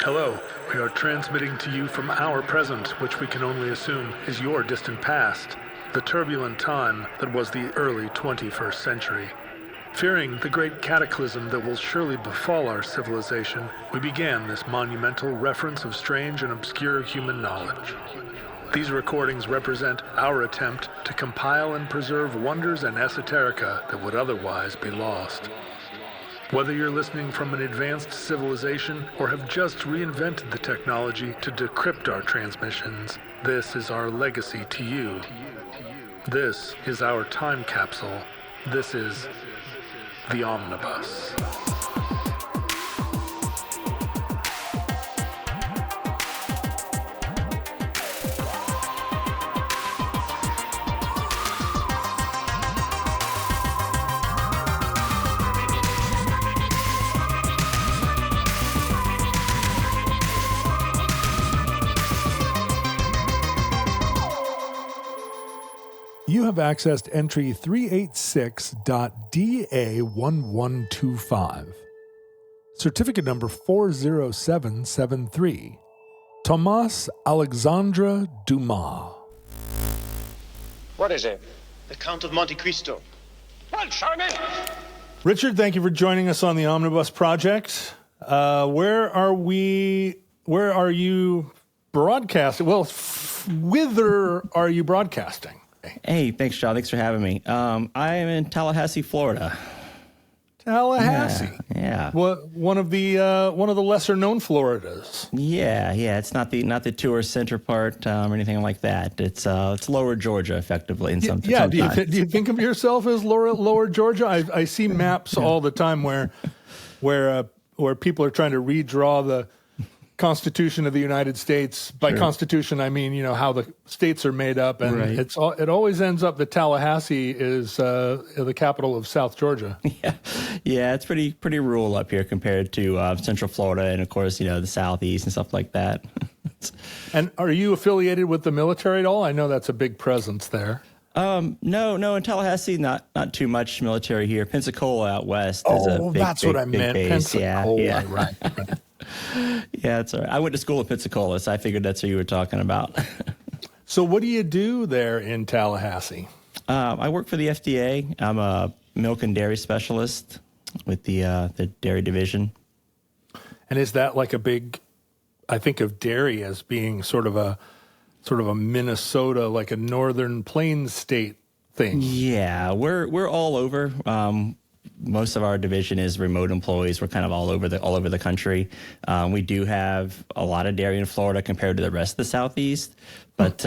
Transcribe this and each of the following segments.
Hello, we are transmitting to you from our present, which we can only assume is your distant past, the turbulent time that was the early 21st century. Fearing the great cataclysm that will surely befall our civilization, we began this monumental reference of strange and obscure human knowledge. These recordings represent our attempt to compile and preserve wonders and esoterica that would otherwise be lost. Whether you're listening from an advanced civilization or have just reinvented the technology to decrypt our transmissions, this is our legacy to you. This is our time capsule. This is the Omnibus. You have accessed entry 386.DA1125. Certificate number 40773. Thomas-Alexandre Dumas. What is it? The Count of Monte Cristo. Well, show me! Richard, thank you for joining us on the Omnibus Project. Where are you broadcasting? Well, whither are you broadcasting? Hey, thanks, John. Thanks for having me. I am in Tallahassee, Florida. Tallahassee. Yeah. What one of the lesser known Floridas. Yeah. It's not the tourist center part or anything like that. It's Lower Georgia, effectively. In some yeah. Do sometimes. you think of yourself as Lower Georgia? I see maps all the time where people are trying to redraw the Constitution of the United States. By Sure. Constitution, I mean, how the states are made up, and Right. it always ends up that Tallahassee is the capital of South Georgia. Yeah, it's pretty rural up here compared to Central Florida, and of course, the Southeast and stuff like that. And are you affiliated with the military at all? I know that's a big presence there. No, in Tallahassee, not too much military here. Pensacola out west is a big, that's big, what I big meant. base. Pensacola, Yeah. right. Yeah, it's all right. I went to school in Pensacola, so I figured that's who you were talking about. So what do you do there in Tallahassee? I work for the FDA. I'm a milk and dairy specialist with the dairy division. And is that like a big? I think of dairy as being sort of a Minnesota, like a northern plains state thing. Yeah, we're all over. Most of our division is remote employees. We're kind of all over the country. We do have a lot of dairy in Florida compared to the rest of the Southeast, but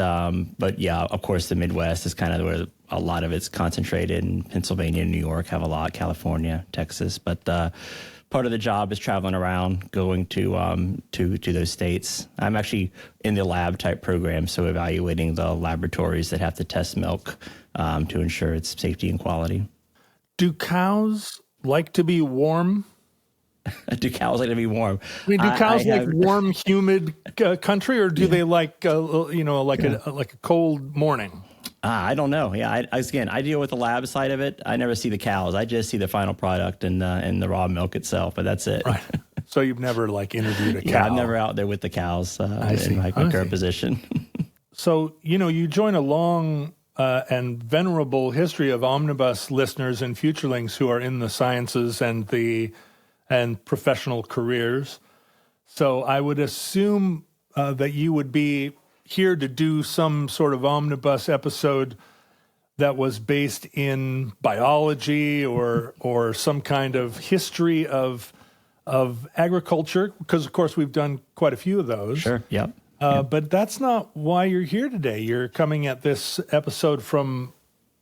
yeah, of course, the Midwest is kind of where a lot of it's concentrated. In Pennsylvania and New York have a lot, California, Texas, but part of the job is traveling around, going to those states. I'm actually in the lab type program, so evaluating the laboratories that have to test milk to ensure its safety and quality. Do cows like to be warm? Do cows like to be warm? I mean, do cows like warm, humid country, or do they like a cold morning? I don't know. Yeah, I deal with the lab side of it. I never see the cows. I just see the final product and the raw milk itself, but that's it. Right. So you've never interviewed a cow? Yeah, I'm never out there with the cows in my current position. So, you join a long and venerable history of Omnibus listeners and futurelings who are in the sciences and professional careers. So I would assume that you would be here to do some sort of Omnibus episode that was based in biology or some kind of history of agriculture, because of course we've done quite a few of those. Sure. Yep. But that's not why you're here today. You're coming at this episode from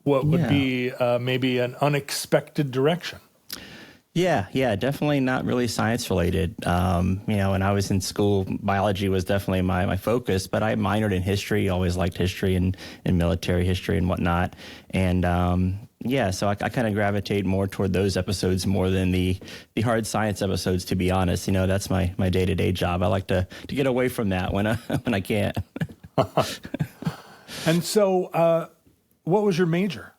what would be maybe an unexpected direction. Yeah, definitely not really science related. When I was in school, biology was definitely my focus, but I minored in history, always liked history and military history and whatnot. And so I kind of gravitate more toward those episodes more than the hard science episodes, to be honest. That's my day-to-day job. I like to get away from that when I can. And so what was your major?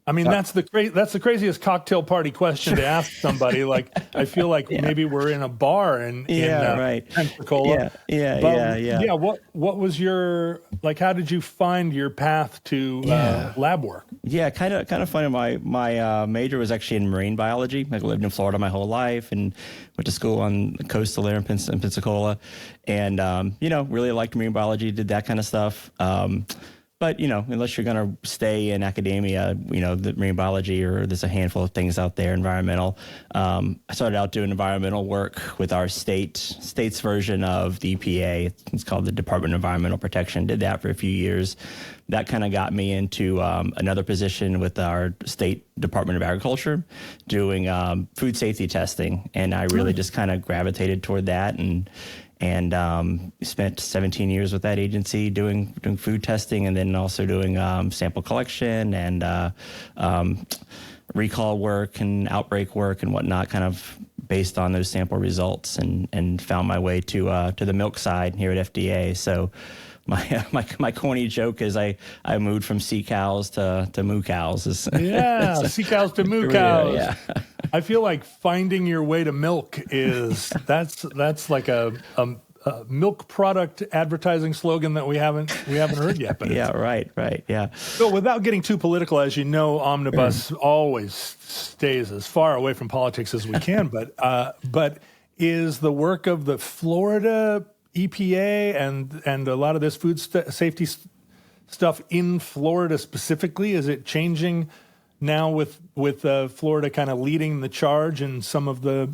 I mean, that's the craziest cocktail party question to ask somebody. Like, I feel like maybe we're in a bar in Pensacola. Yeah. What was your, like, how did you find your path to lab work? Yeah, kind of funny. My major was actually in marine biology. I lived in Florida my whole life and went to school on the coastal there in Pensacola, and really liked marine biology. Did that kind of stuff. But, unless you're going to stay in academia, the marine biology, or there's a handful of things out there, environmental. I started out doing environmental work with our state's version of the EPA. It's called the Department of Environmental Protection. Did that for a few years. That kind of got me into another position with our state Department of Agriculture doing food safety testing. And I really just kind of gravitated toward that and spent 17 years with that agency doing food testing, and then also doing sample collection and recall work and outbreak work and whatnot, kind of based on those sample results, and found my way to the milk side here at FDA. So my corny joke is I moved from sea cows to moo cows. Sea cows to moo cows. Yeah. I feel like finding your way to milk that's like a milk product advertising slogan that we haven't heard yet. But right. Yeah. So without getting too political, as you know, Omnibus always stays as far away from politics as we can. But is the work of the Florida EPA and a lot of this food safety stuff in Florida specifically, is it changing now with Florida kind of leading the charge in some of the,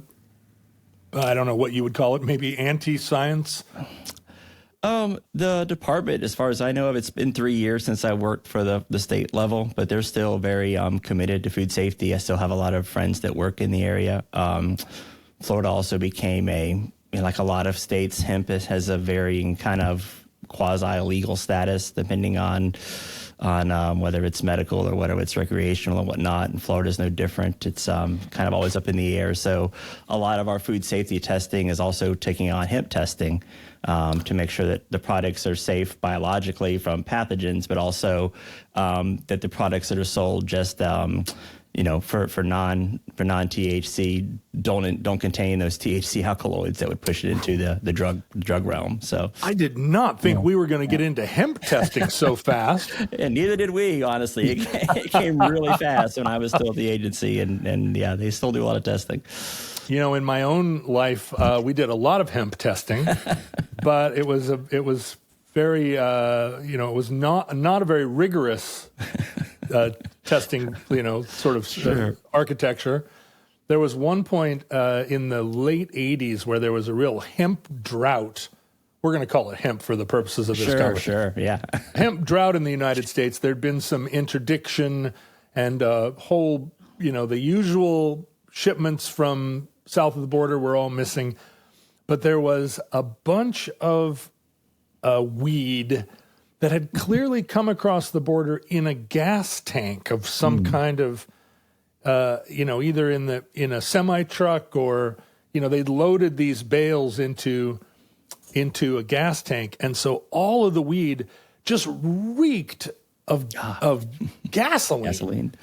I don't know what you would call it, maybe anti-science? The department, as far as I know of, it's been 3 years since I worked for the state level, but they're still very committed to food safety. I still have a lot of friends that work in the area. Florida also became like a lot of states, hemp has a varying kind of quasi-legal status depending on whether it's medical or whether it's recreational or whatnot. And Florida's no different. It's kind of always up in the air. So a lot of our food safety testing is also taking on hemp testing to make sure that the products are safe biologically from pathogens, but also that the products that are sold just for non-THC don't contain those THC alkaloids that would push it into the drug realm. So I did not think we were going to get into hemp testing so fast. And neither did we, honestly. It came really fast when I was still at the agency, and they still do a lot of testing. In my own life, we did a lot of hemp testing, but it was very it was not a very rigorous testing, architecture. There was one point in the late 80s where there was a real hemp drought. We're going to call it hemp for the purposes of this conversation. Sure, yeah. Hemp drought in the United States. There'd been some interdiction and whole, the usual shipments from south of the border were all missing. But there was a bunch of weed that had clearly come across the border in a gas tank of some kind of, either in a semi truck or, they'd loaded these bales into a gas tank, and so all of the weed just reeked of gasoline.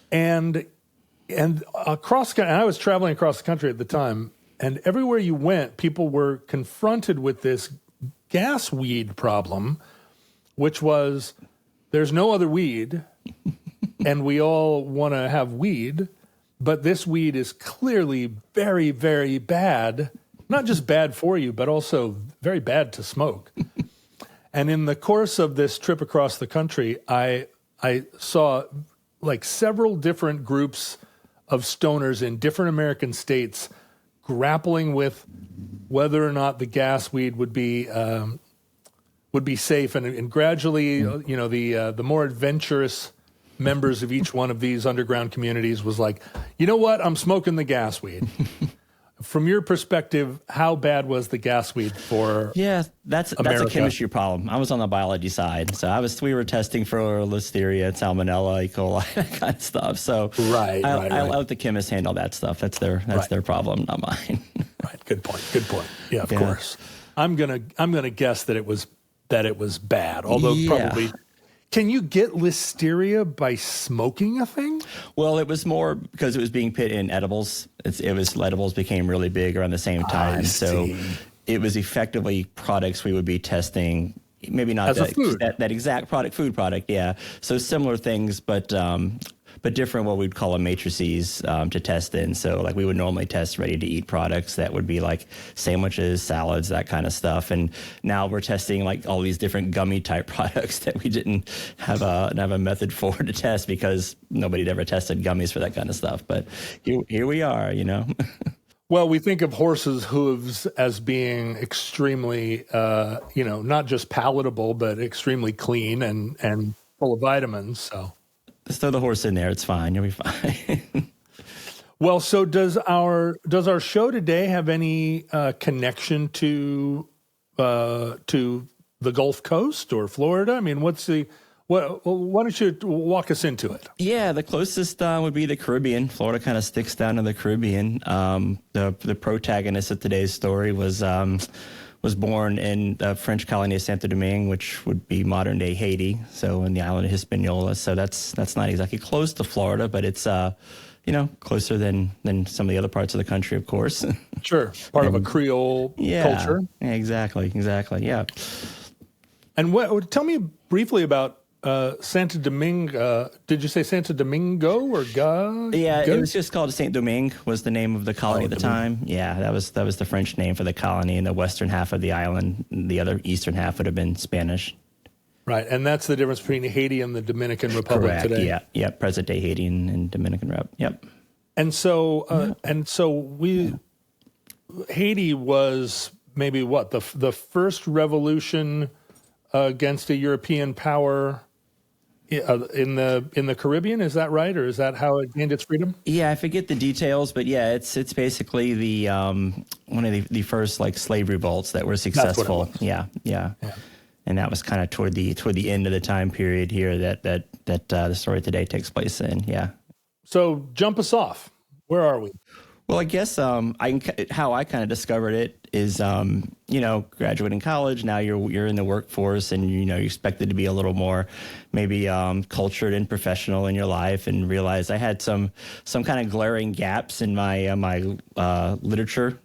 And across, and I was traveling across the country at the time, and everywhere you went, people were confronted with this gas weed problem, which was there's no other weed, and we all want to have weed, but this weed is clearly very, very bad, not just bad for you, but also very bad to smoke. And in the course of this trip across the country, I saw like several different groups of stoners in different American states grappling with whether or not the gas weed would be safe, and gradually, the more adventurous members of each one of these underground communities was like, you know what, I'm smoking the gas weed. From your perspective, how bad was the gas weed for? Yeah, that's a chemistry problem. I was on the biology side, so we were testing for listeria, salmonella, E. coli, that kind of stuff. So I let the chemists handle that stuff. That's their problem, not mine. Right. Good point. Yeah, of course. I'm gonna guess that it was bad, although probably Can you get listeria by smoking a thing? Well, it was more because it was being put in edibles. Edibles became really big around the same time. So it was effectively products we would be testing. Maybe not that exact food product. Yeah. So similar things, but different what we'd call a matrices to test in. So like we would normally test ready to eat products that would be like sandwiches, salads, that kind of stuff. And now we're testing like all these different gummy type products that we didn't have a method for to test because nobody'd ever tested gummies for that kind of stuff. But here we are, Well, we think of horses' hooves as being extremely, not just palatable, but extremely clean and full of vitamins. So just throw the horse in there; it's fine. You'll be fine. Well, so does our show today have any connection to the Gulf Coast or Florida? I mean, why don't you walk us into it? Yeah, the closest would be the Caribbean. Florida kind of sticks down to the Caribbean. The protagonist of today's story was born in the French colony of Santo Domingue, which would be modern day Haiti. So in the island of Hispaniola. So that's not exactly close to Florida, but it's closer than some of the other parts of the country, of course. Sure, part of a Creole culture. Yeah, exactly. Yeah. And tell me briefly about Santo Domingue. Did you say Santo Domingo or Ga? Yeah, it was just called Saint Domingue was the name of the colony at the time. Yeah, that was the French name for the colony in the western half of the island. The other eastern half would have been Spanish. Right, and that's the difference between Haiti and the Dominican Republic today. Yeah, present day Haiti and Dominican Rep. Yep. And so Haiti was maybe what the first revolution against a European power in the Caribbean. Is that right, or is that how it gained its freedom? Yeah, I forget the details, but yeah, it's basically the one of the first like slave revolts that were successful. That's what it was. Yeah. And that was kind of toward the end of the time period here that the story today takes place in. Yeah. So jump us off. Where are we? Well, I guess how I kind of discovered it is, graduating college. Now you're in the workforce, and you're expected to be a little more, maybe cultured and professional in your life, and realized I had some kind of glaring gaps in my literature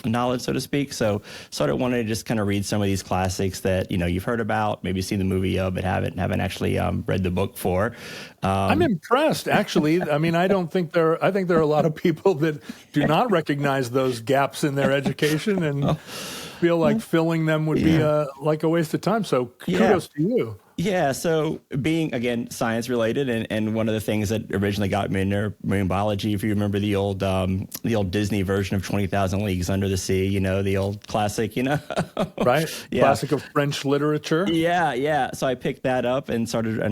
knowledge, so to speak. So sort of wanted to just kind of read some of these classics that you've heard about, maybe seen the movie of, but haven't actually read the book for. I'm impressed, actually. I mean, I think there are a lot of people that do not recognize those gaps in their education and feel like filling them would be like a waste of time. So kudos to you. Yeah, so being, again, science related, and one of the things that originally got me into marine biology, if you remember the old Disney version of 20,000 Leagues Under the Sea, the old classic, Right? Yeah. Classic of French literature. Yeah. So I picked that up and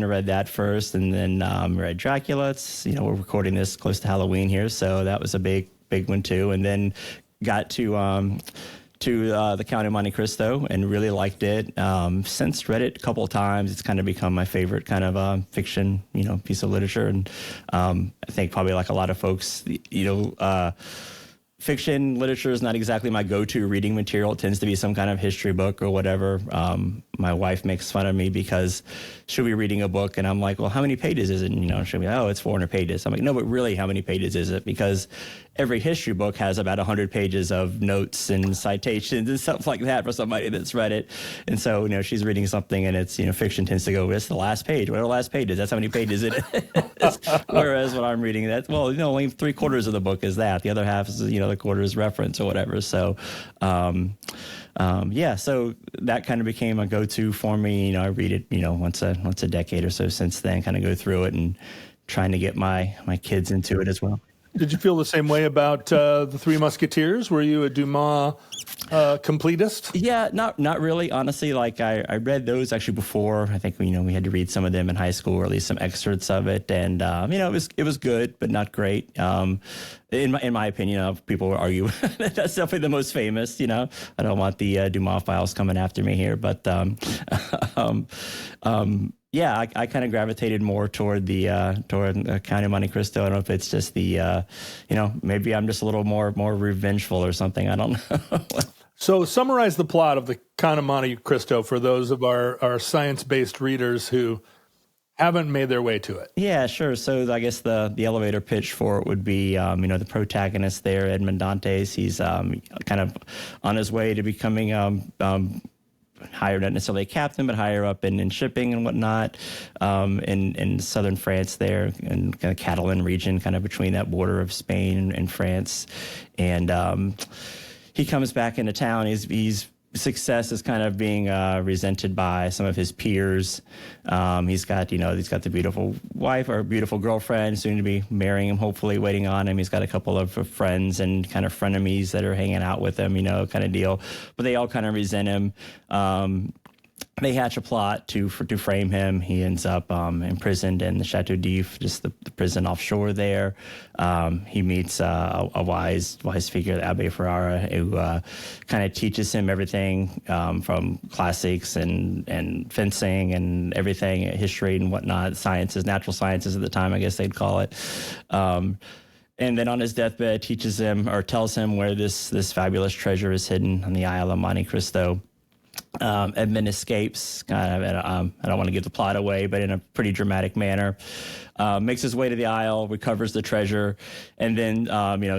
read that first, and then read Dracula. It's, we're recording this close to Halloween here, so that was a big one too. And then got to the Count of Monte Cristo and really liked it. Since read it a couple of times, it's kind of become my favorite kind of fiction, piece of literature. And I think probably like a lot of folks, fiction literature is not exactly my go-to reading material. It tends to be some kind of history book or whatever. My wife makes fun of me because she'll be reading a book and I'm like, well, how many pages is it? And, she'll be like, oh, it's 400 pages. I'm like, no, but really, how many pages is it? Because every history book has about 100 pages of notes and citations and stuff like that for somebody that's read it. And so, she's reading something and it's, fiction tends to go, it's the last page. What are the last pages? That's how many pages it is. Whereas when I'm reading that, well, only 3/4 of the book is that. The other half is, the quarter is reference or whatever. So, so that kind of became a go-to for me. I read it, once a decade or so since then, kind of go through it and trying to get my kids into it as well. Did you feel the same way about the Three Musketeers? Were you a Dumas completist? Yeah, not really. Honestly, like I read those actually before. I think we had to read some of them in high school, or at least some excerpts of it, and it was good, but not great. In my opinion, people will argue that's definitely the most famous. I don't want the Dumas files coming after me here, but yeah, I kind of gravitated more toward the Count of Monte Cristo. I don't know if it's just the maybe I'm just a little more revengeful or something. I don't know. So summarize the plot of the Count of Monte Cristo for those of our science-based readers who haven't made their way to it? Yeah, sure. So I guess the elevator pitch for it would be, the protagonist there, Edmond Dantes. He's kind of on his way to becoming higher, not necessarily a captain, but higher up in shipping and whatnot, in southern France there, in kind of Catalan region, kind of between that border of Spain and France. And he comes back into town. He's success is kind of being resented by some of his peers. He's got the beautiful wife or beautiful girlfriend, soon to be marrying him, hopefully waiting on him. He's got a couple of friends and kind of frenemies that are hanging out with him, kind of deal. But they all kind of resent him. They hatch a plot to frame him. He ends up imprisoned in the Chateau d'If, just the prison offshore there. He meets a wise figure, the Abbé Ferrara, who kind of teaches him everything from classics and fencing and everything, history and whatnot, sciences, natural sciences at the time, I guess they'd call it. And then on his deathbed, teaches him or tells him where this fabulous treasure is hidden on the Isle of Monte Cristo. Edmund escapes, kind of, I don't want to give the plot away, but in a pretty dramatic manner. Makes his way to the Isle, recovers the treasure, and then,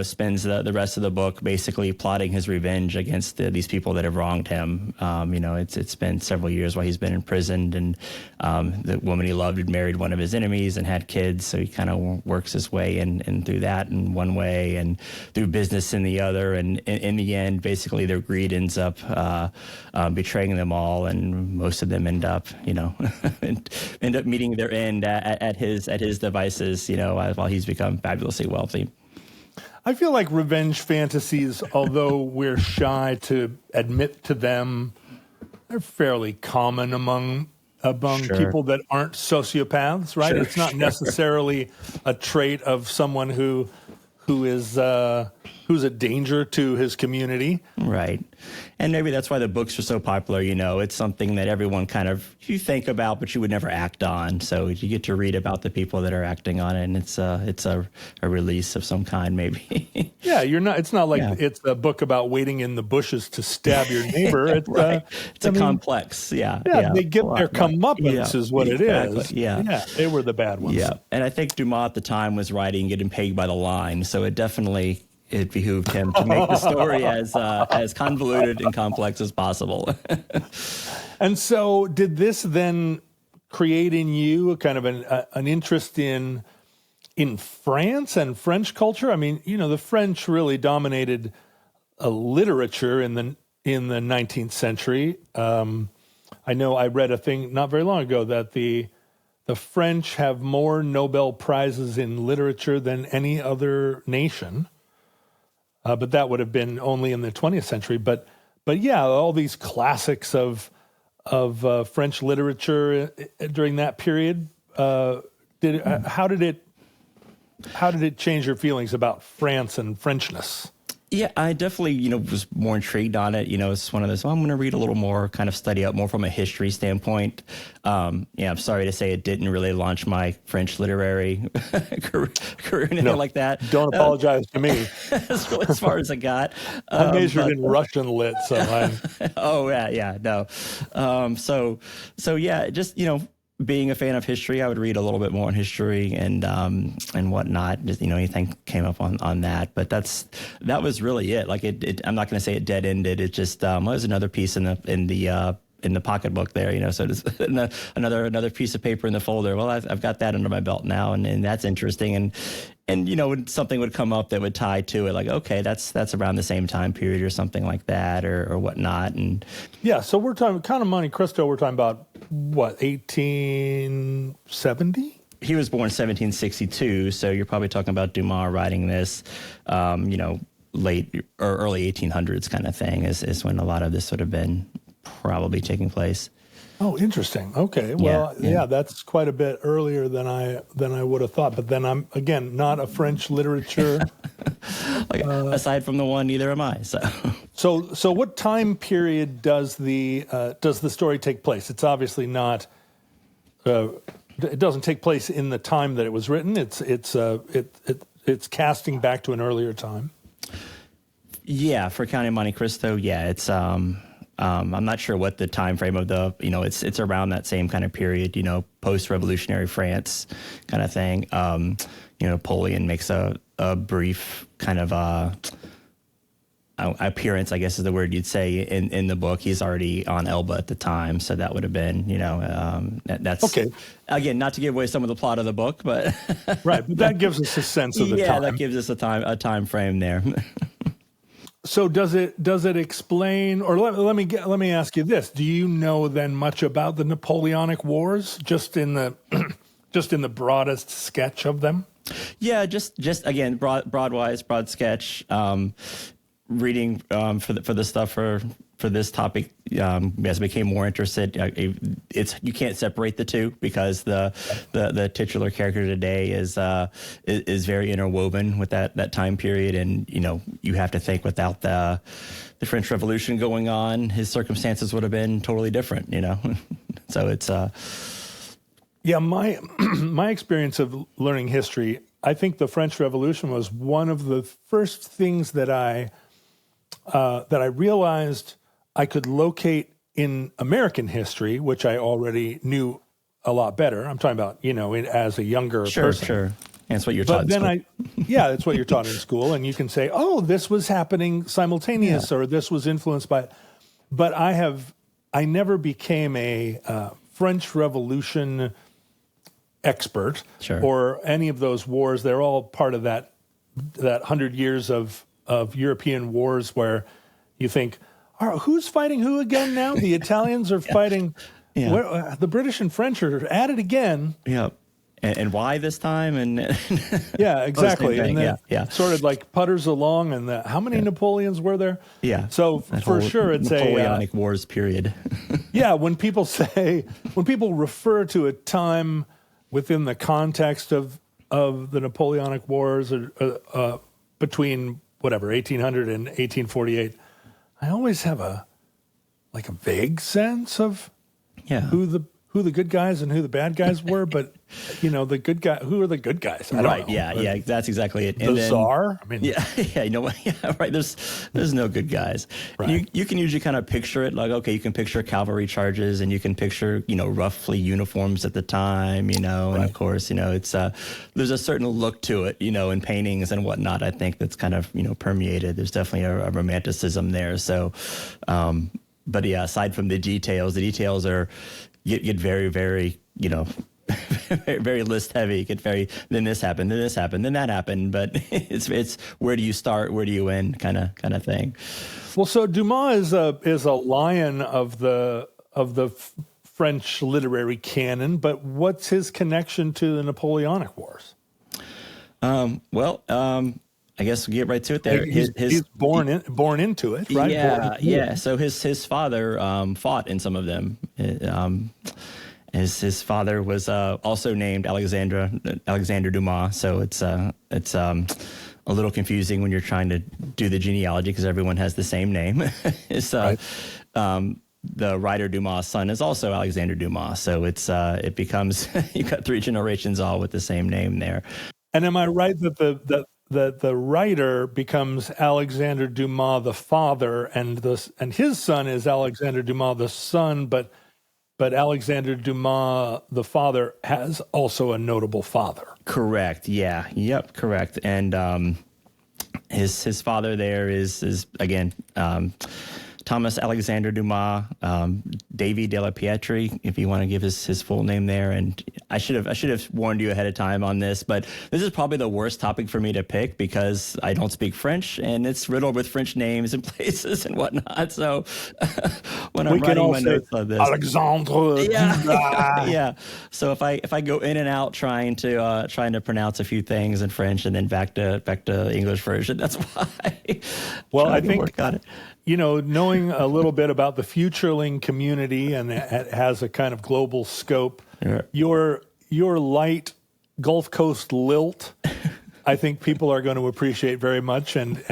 spends the rest of the book basically plotting his revenge against these people that have wronged him. It's been several years while he's been imprisoned, and the woman he loved had married one of his enemies and had kids, so he kind of works his way in through that in one way and through business in the other, and in the end, basically their greed ends up betraying them all, and most of them end up meeting their end at his devices, while he's become fabulously wealthy. I feel like revenge fantasies, although we're shy to admit to them, they're fairly common among Sure. people that aren't sociopaths, right? Sure, it's not necessarily a trait of someone who's a danger to his community. Right. And maybe that's why the books are so popular. It's something that everyone you think about, but you would never act on. So you get to read about the people that are acting on it, and it's a release of some kind, maybe. Yeah, it's not like it's a book about waiting in the bushes to stab your neighbor. It's right. It's complex. Yeah. They get their comeuppance is what it is. Yeah. They were the bad ones. Yeah. And I think Dumas at the time was writing Getting Paid by the Line, so it behooved him to make the story as convoluted and complex as possible. And so did this then create in you a kind of an interest in France and French culture? I mean, the French really dominated literature in the 19th century. I know I read a thing not very long ago that the French have more Nobel Prizes in literature than any other nation. But that would have been only in the 20th century. But yeah, all these classics of French literature during that period. How did it change your feelings about France and Frenchness? Yeah, I definitely, was more intrigued on it. It's one of those, I'm going to read a little more, kind of study up more from a history standpoint. I'm sorry to say it didn't really launch my French literary career or anything like that. Don't apologize to me. That's really as far as I got. I majored in Russian lit, so I'm... Oh, yeah, no. So yeah, just, being a fan of history, I would read a little bit more on history and whatnot. Just, anything came up on that, but that was really it. Like it I'm not going to say it dead ended. It just was another piece in the pocketbook there. So it's another piece of paper in the folder. Well, I've got that under my belt now, and that's interesting. And when something would come up that would tie to it, like, okay, that's around the same time period or something like that or whatnot. And yeah, so we're talking Count of Monte Cristo. We're talking about what, 1870? He was born 1762, so you're probably talking about Dumas writing this, late or early 1800s kind of thing is when a lot of this would have been probably taking place. Oh, interesting. Okay. Well, yeah, that's quite a bit earlier than I would have thought. But then I'm, again, not a French literature. Aside from the one, neither am I. So what time period does the story take place? It's obviously not. It doesn't take place in the time that it was written. It's casting back to an earlier time. Yeah, for Count of Monte Cristo, yeah, it's I'm not sure what the time frame of the, it's around that same kind of period, post-revolutionary France kind of thing. Napoleon makes a brief kind of appearance, I guess is the word you'd say in the book. He's already on Elba at the time, so that would have been, that's Okay. Again, not to give away some of the plot of the book, but Right, but that gives us a sense of the time. Yeah, that gives us a time frame there. So does it explain, or let me ask you this: do you know then much about the Napoleonic Wars, just in the broadest sketch of them? Yeah, just again, broad sketch. Reading for the stuff for this topic, as I became more interested, you can't separate the two, because the titular character today is very interwoven with that time period, and you have to think without the French Revolution going on, his circumstances would have been totally different, So it's Yeah, my experience of learning history, I think the French Revolution was one of the first things that I realized I could locate in American history, which I already knew a lot better. I'm talking about, as a younger person. Sure. And that's what you're taught in school. That's what you're taught in school. And you can say, oh, this was happening simultaneous, or this was influenced by it. But I never became a French Revolution expert, or any of those wars. They're all part of that 100 years of European wars where you think, who's fighting who again now? The Italians are fighting. The British and French are at it again. Yeah. And why this time? And yeah, exactly. And then sort of like putters along. And how many Napoleons were there? Yeah. So for sure, it's Napoleonic Wars period. Yeah. When people refer to a time within the context of the Napoleonic Wars, between whatever 1800 and 1848, I always have a vague sense of who the good guys and who the bad guys were, but the good guy, who are the good guys? I don't know. Yeah, that's exactly it. The Tsar? I mean, right. There's no good guys. Right. You can usually kind of picture it like, okay, you can picture cavalry charges, and you can picture roughly uniforms at the time, and of course, it's there's a certain look to it, in paintings and whatnot. I think that's kind of permeated. There's definitely a romanticism there. So, but yeah, aside from the details are get very, very, very list heavy. Get very, then this happened, then that happened. But it's where do you start, where do you end, kind of thing. Well, so Dumas is a lion of the French literary canon, but what's his connection to the Napoleonic Wars? I guess we'll get right to it there. He's born into it, right? Yeah. So his father fought in some of them. His father was also named Alexandre Dumas. So it's a little confusing when you're trying to do the genealogy, because everyone has the same name. The writer Dumas' son is also Alexandre Dumas. So it becomes you've got three generations all with the same name there. And am I right that the writer becomes Alexandre Dumas the father, and his son is Alexandre Dumas the son, but Alexandre Dumas the father has also a notable father. Correct. Yeah. Yep. Correct. And his father there is again Thomas-Alexandre Dumas, Davy de la Pietri, if you want to give his full name there. And I should have warned you ahead of time on this, but this is probably the worst topic for me to pick, because I don't speak French, and it's riddled with French names and places and whatnot. So when I'm writing my notes on this, Alexandre, yeah. So if I go in and out trying to pronounce a few things in French and then back to English version, that's why. Well, I think work on it. Knowing a little bit about the Futureling community, and it has a kind of global scope, your light Gulf Coast lilt, I think people are going to appreciate very much, and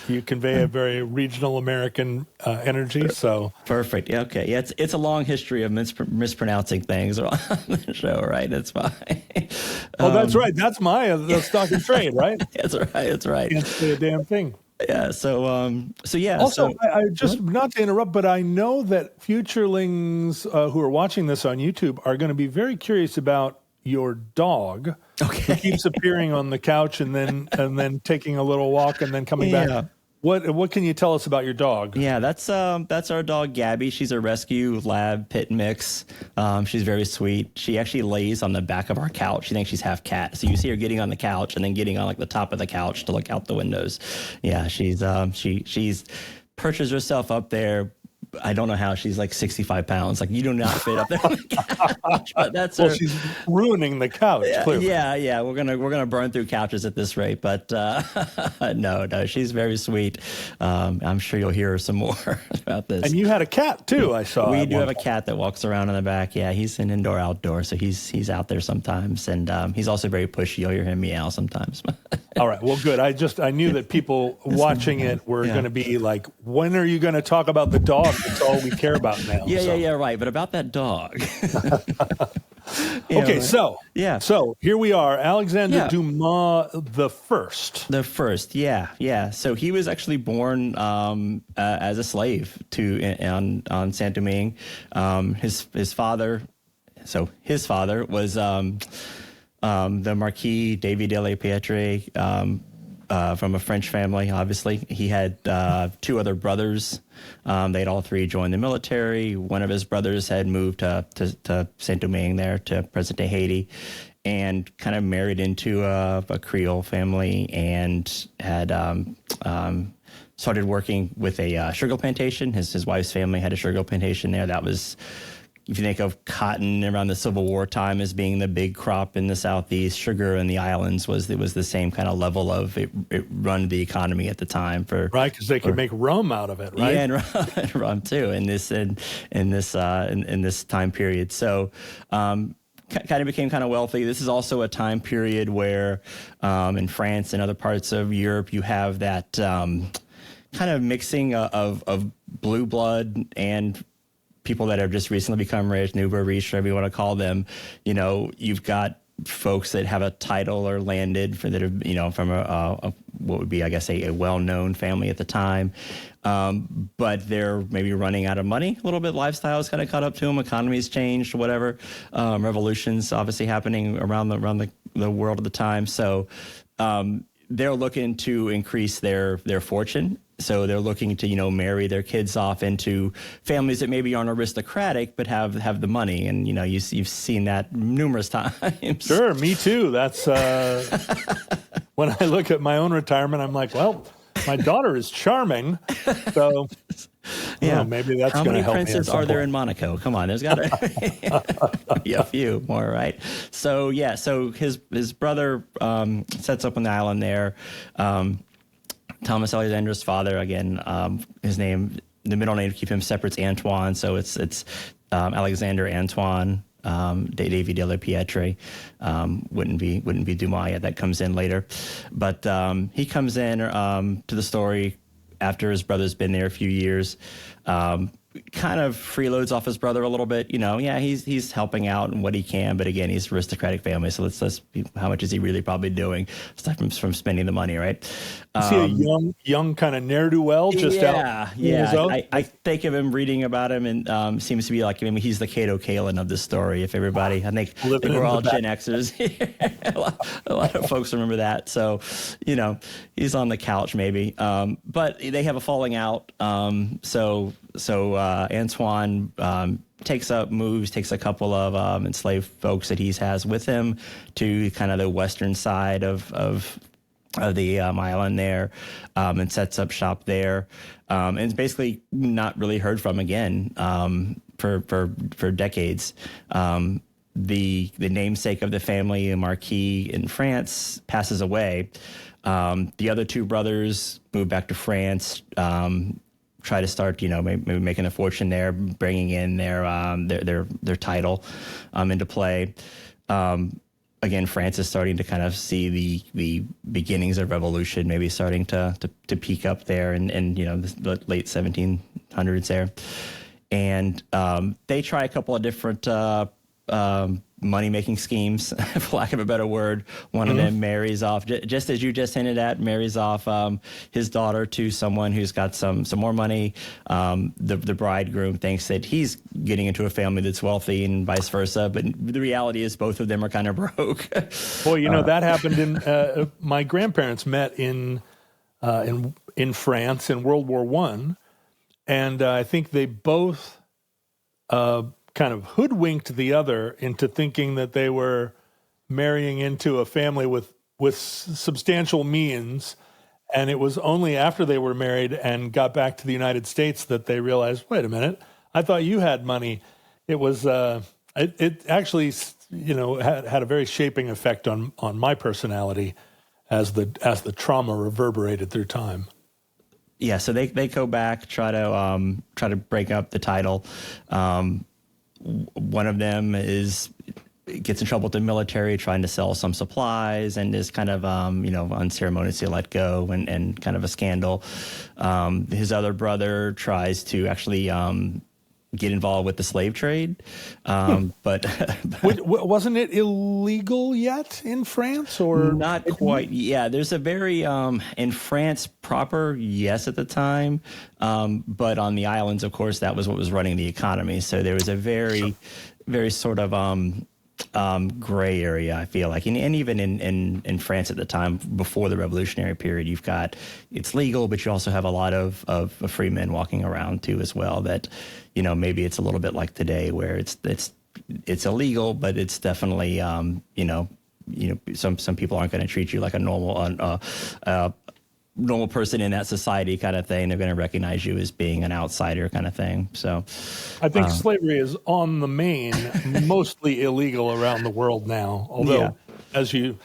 you convey a very regional American energy. So perfect. Yeah, okay. Yeah, it's a long history of mispronouncing things on the show, right? That's fine. Oh, that's right. That's my stock and trade, right? That's right. Can't say a damn thing. Yeah. So yeah. Also, So I just not to interrupt, but I know that futurelings who are watching this on YouTube are going to be very curious about your dog, who keeps appearing on the couch and then taking a little walk and then coming back. What can you tell us about your dog? Yeah, that's our dog Gabby. She's a rescue lab pit mix. She's very sweet. She actually lays on the back of our couch. She thinks she's half cat. So you see her getting on the couch and then getting on like the top of the couch to look out the windows. Yeah, she's perches herself up there. I don't know how she's like 65 pounds. Like, you do not fit up there on the couch. But that's her. She's ruining the couch. Clearly. Yeah. We're gonna burn through couches at this rate. But no, she's very sweet. I'm sure you'll hear some more about this. And you had a cat too, I saw. We do have a cat that walks around in the back. Yeah, he's an indoor-outdoor, so he's out there sometimes, and he's also very pushy. You'll hear him meow sometimes. All right, well, good. I knew that people watching it were going to be like, when are you going to talk about the dog? That's all we care about now. Yeah, right. But about that dog. Okay, so here we are, Alexandre Dumas the first. The first, yeah. So he was actually born as a slave on Saint Domingue. His father was the Marquis Davy de la Pietre, from a French family. Obviously, he had two other brothers. They'd all three joined the military. One of his brothers had moved to Saint Domingue, there to present-day Haiti, and kind of married into a Creole family, and had started working with a sugar plantation. His wife's family had a sugar plantation there. That was, if you think of cotton around the Civil War time as being the big crop in the Southeast, sugar in the islands was the same kind of level of it run the economy at the time right, because they could make rum out of it, right? Yeah, and rum too in this time period. So kind of became kind of wealthy. This is also a time period where in France and other parts of Europe you have that kind of mixing of blue blood and people that have just recently become rich, nouveau riche, whatever you want to call them. You know, you've got folks that have a title or landed that are, from a what would be, I guess, a well-known family at the time. But they're maybe running out of money a little bit. Lifestyle's kind of caught up to them. Economy's changed, whatever. Revolutions obviously happening around the world at the time. So they're looking to increase their fortune. So they're looking to, marry their kids off into families that maybe aren't aristocratic, but have the money. And, you've seen that numerous times. Sure, me too. That's when I look at my own retirement, I'm like, well, my daughter is charming. So maybe that's going to help me. How many princes are there in Monaco? Come on, there's got to be a few more, right? So, his brother sets up on the island there. Thomas-Alexandre's father, again, his name, the middle name to keep him separate is Antoine. So it's Alexandre Antoine Davy de la Pietre. Wouldn't be Dumas yet. That comes in later. But he comes in to the story after his brother's been there a few years. Kind of freeloads off his brother a little bit. He's helping out in what he can, but again, he's aristocratic family, so let's how much is he really probably doing aside from spending the money, right? Is he a young kind of ne'er-do-well just out his own? I think of him, reading about him, and seems to be like, he's the Cato Kalin of this story. If everybody, I think we're all Gen Xers here. a lot of folks remember that. So, he's on the couch maybe, but they have a falling out. So Antoine takes a couple of enslaved folks that he has with him to kind of the western side of the island there, and sets up shop there, and it's basically not really heard from again for decades. The namesake of the family, a Marquis in France, passes away. The other two brothers move back to France. Try to start, maybe making a fortune there, bringing in their title into play. Again, France is starting to kind of see the beginnings of revolution, maybe starting to peak up there, and the late 1700s there. And they try a couple of different money-making schemes, for lack of a better word. One of them marries off, just as you just hinted at, marries off his daughter to someone who's got some more money. The bridegroom thinks that he's getting into a family that's wealthy and vice versa, but the reality is both of them are kind of broke. Well, that happened in my grandparents met in France in World War I, and I think they both kind of hoodwinked the other into thinking that they were marrying into a family with substantial means. And it was only after they were married and got back to the United States that they realized, wait a minute, I thought you had money. It was, it actually, had a very shaping effect on my personality as the trauma reverberated through time. Yeah, so they go back, try to break up the title. One of them gets in trouble with the military trying to sell some supplies and is kind of, unceremoniously let go and kind of a scandal. His other brother tries to actually get involved with the slave trade. But wasn't it illegal yet in France, or not quite? Yeah, there's a very in France proper, yes, at the time, but on the islands, of course, that was what was running the economy. So there was a very, very sort of gray area, I feel like, and even in France at the time before the revolutionary period, you've got it's legal, but you also have a lot of free men walking around too as well. That maybe it's a little bit like today where it's illegal, but it's definitely some people aren't going to treat you like a normal person in that society kind of thing. They're going to recognize you as being an outsider kind of thing. So I think slavery is on the main mostly illegal around the world now. Although, as you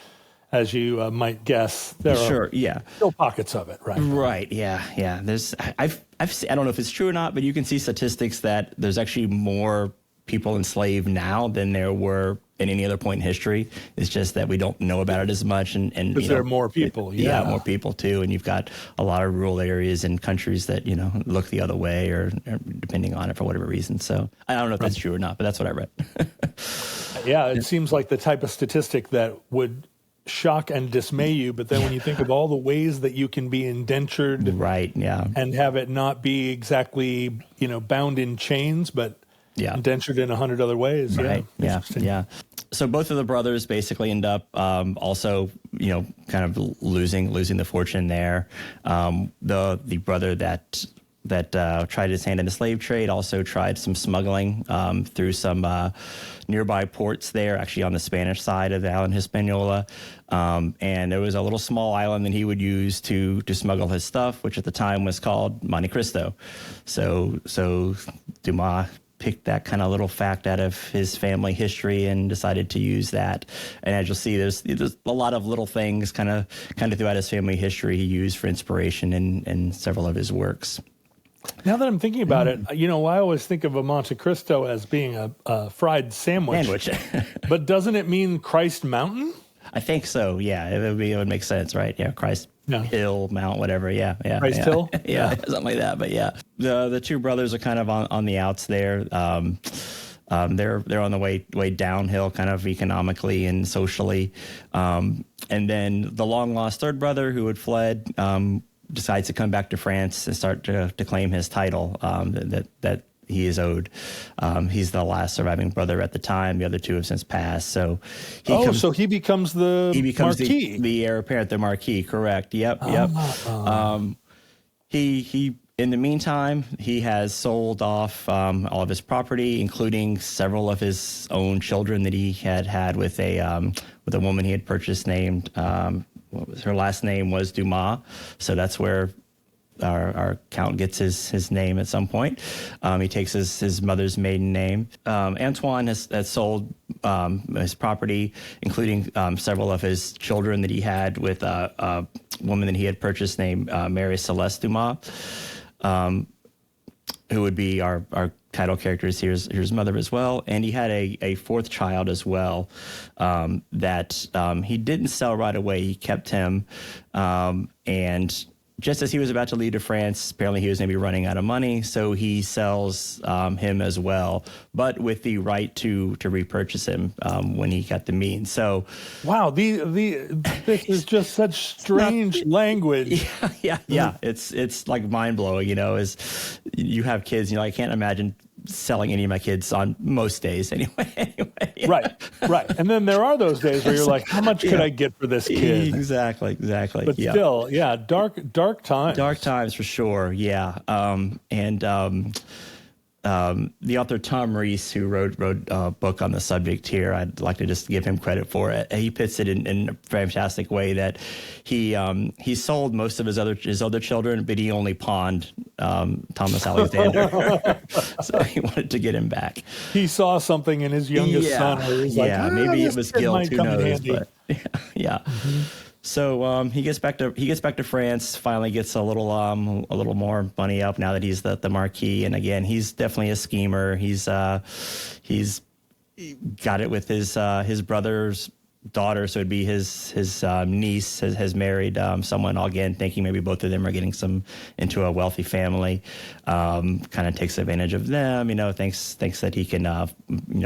might guess, there are still pockets of it, right? Right. Yeah. There's I've seen, I don't know if it's true or not, but you can see statistics that there's actually more people enslaved now than there were at any other point in history. It's just that we don't know about it as much, and because there are more people. More people too, and you've got a lot of rural areas and countries that look the other way, or depending on it for whatever reason. So I don't know if that's true or not, but that's what I read. Yeah, it seems like the type of statistic that would shock and dismay you, but then when you think of all the ways that you can be indentured, right? Yeah, and have it not be exactly bound in chains, but indentured in 100 other ways. Right. Yeah. So both of the brothers basically end up also, kind of losing the fortune there. The brother that tried his hand in the slave trade also tried some smuggling through some nearby ports there, actually on the Spanish side of the island Hispaniola. And there was a little small island that he would use to smuggle his stuff, which at the time was called Monte Cristo. So Dumas picked that kind of little fact out of his family history and decided to use that. And as you'll see, there's a lot of little things kind of throughout his family history he used for inspiration in several of his works. Now that I'm thinking about it, I always think of a Monte Cristo as being a fried sandwich. But doesn't it mean Christ Mountain? I think so. Yeah, it would make sense, right? Yeah, Christ Hill, Mount, whatever. Yeah. Christ Hill. Yeah, something like that. But yeah, the two brothers are kind of on the outs there. They're on the way downhill, kind of economically and socially. And then the long lost third brother, who had fled, decides to come back to France and start to claim his title that he is owed. He's the last surviving brother at the time. The other two have since passed. So he becomes the Marquis. The heir apparent, the Marquis. Correct. Yep. He in the meantime, he has sold off all of his property, including several of his own children that he had with a woman he had purchased named her last name was Dumas. So that's where our count gets his name at some point. He takes his mother's maiden name. Antoine has sold his property, including several of his children that he had with a woman that he had purchased named Mary Celeste Dumas, who would be our title characters. Here's his mother as well. And he had a fourth child as well that he didn't sell right away. He kept him and just as he was about to leave to France, apparently he was maybe running out of money, so he sells him as well, but with the right to repurchase him when he got the means. So, wow, this is just such strange language. Yeah. It's like mind blowing. As you have kids, I can't imagine selling any of my kids on most days anyway. Right. And then there are those days where you're like, how much could I get for this kid? Exactly. But still, dark times. Dark times for sure, yeah. The author Tom Rees, who wrote a book on the subject here, I'd like to just give him credit for it. He puts it in a fantastic way that he sold most of his other children, but he only pawned Thomas-Alexandre. So he wanted to get him back. He saw something in his youngest son. Where he was like, maybe it was guilt. Who knows? But yeah. Mm-hmm. So he gets back to France. Finally, gets a little more money up now that he's the Marquis. And again, he's definitely a schemer. He's got it with his brother's daughter, so it'd be his niece has married someone, again thinking maybe both of them are getting into a wealthy family. Kind of takes advantage of them, thinks that he can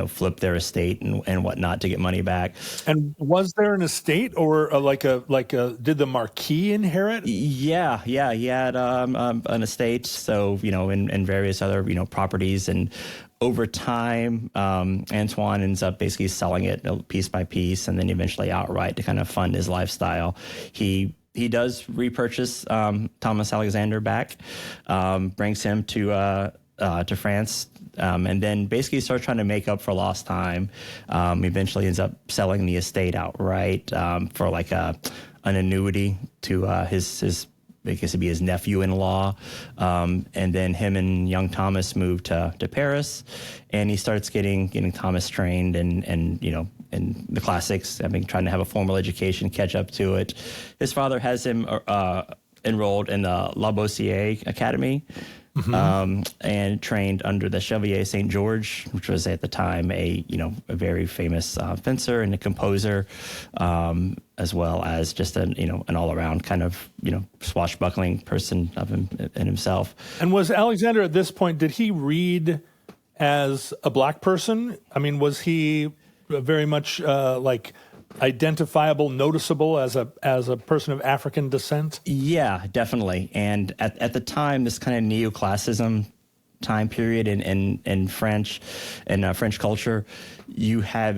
flip their estate and whatnot to get money back. And was there an estate or did the Marquis inherit? Yeah, he had an estate, so and various other properties. And over time, Antoine ends up basically selling it piece by piece, and then eventually outright to kind of fund his lifestyle. He does repurchase Thomas-Alexandre back, brings him to France, and then basically starts trying to make up for lost time. Eventually ends up selling the estate outright for like an annuity to his I guess it'd be his nephew-in-law, and then him and young Thomas moved to Paris, and he starts getting Thomas trained and in the classics. Trying to have a formal education, catch up to it. His father has him enrolled in the La Boissière Academy. Mm-hmm. And trained under the Chevalier Saint George, which was at the time a very famous fencer and a composer, as well as just an all around kind of swashbuckling person of himself. And was Alexander at this point? Did he read as a black person? Was he very much identifiable, noticeable as a person of African descent? Yeah, definitely. And at the time, this kind of neoclassicism time period in French culture, you have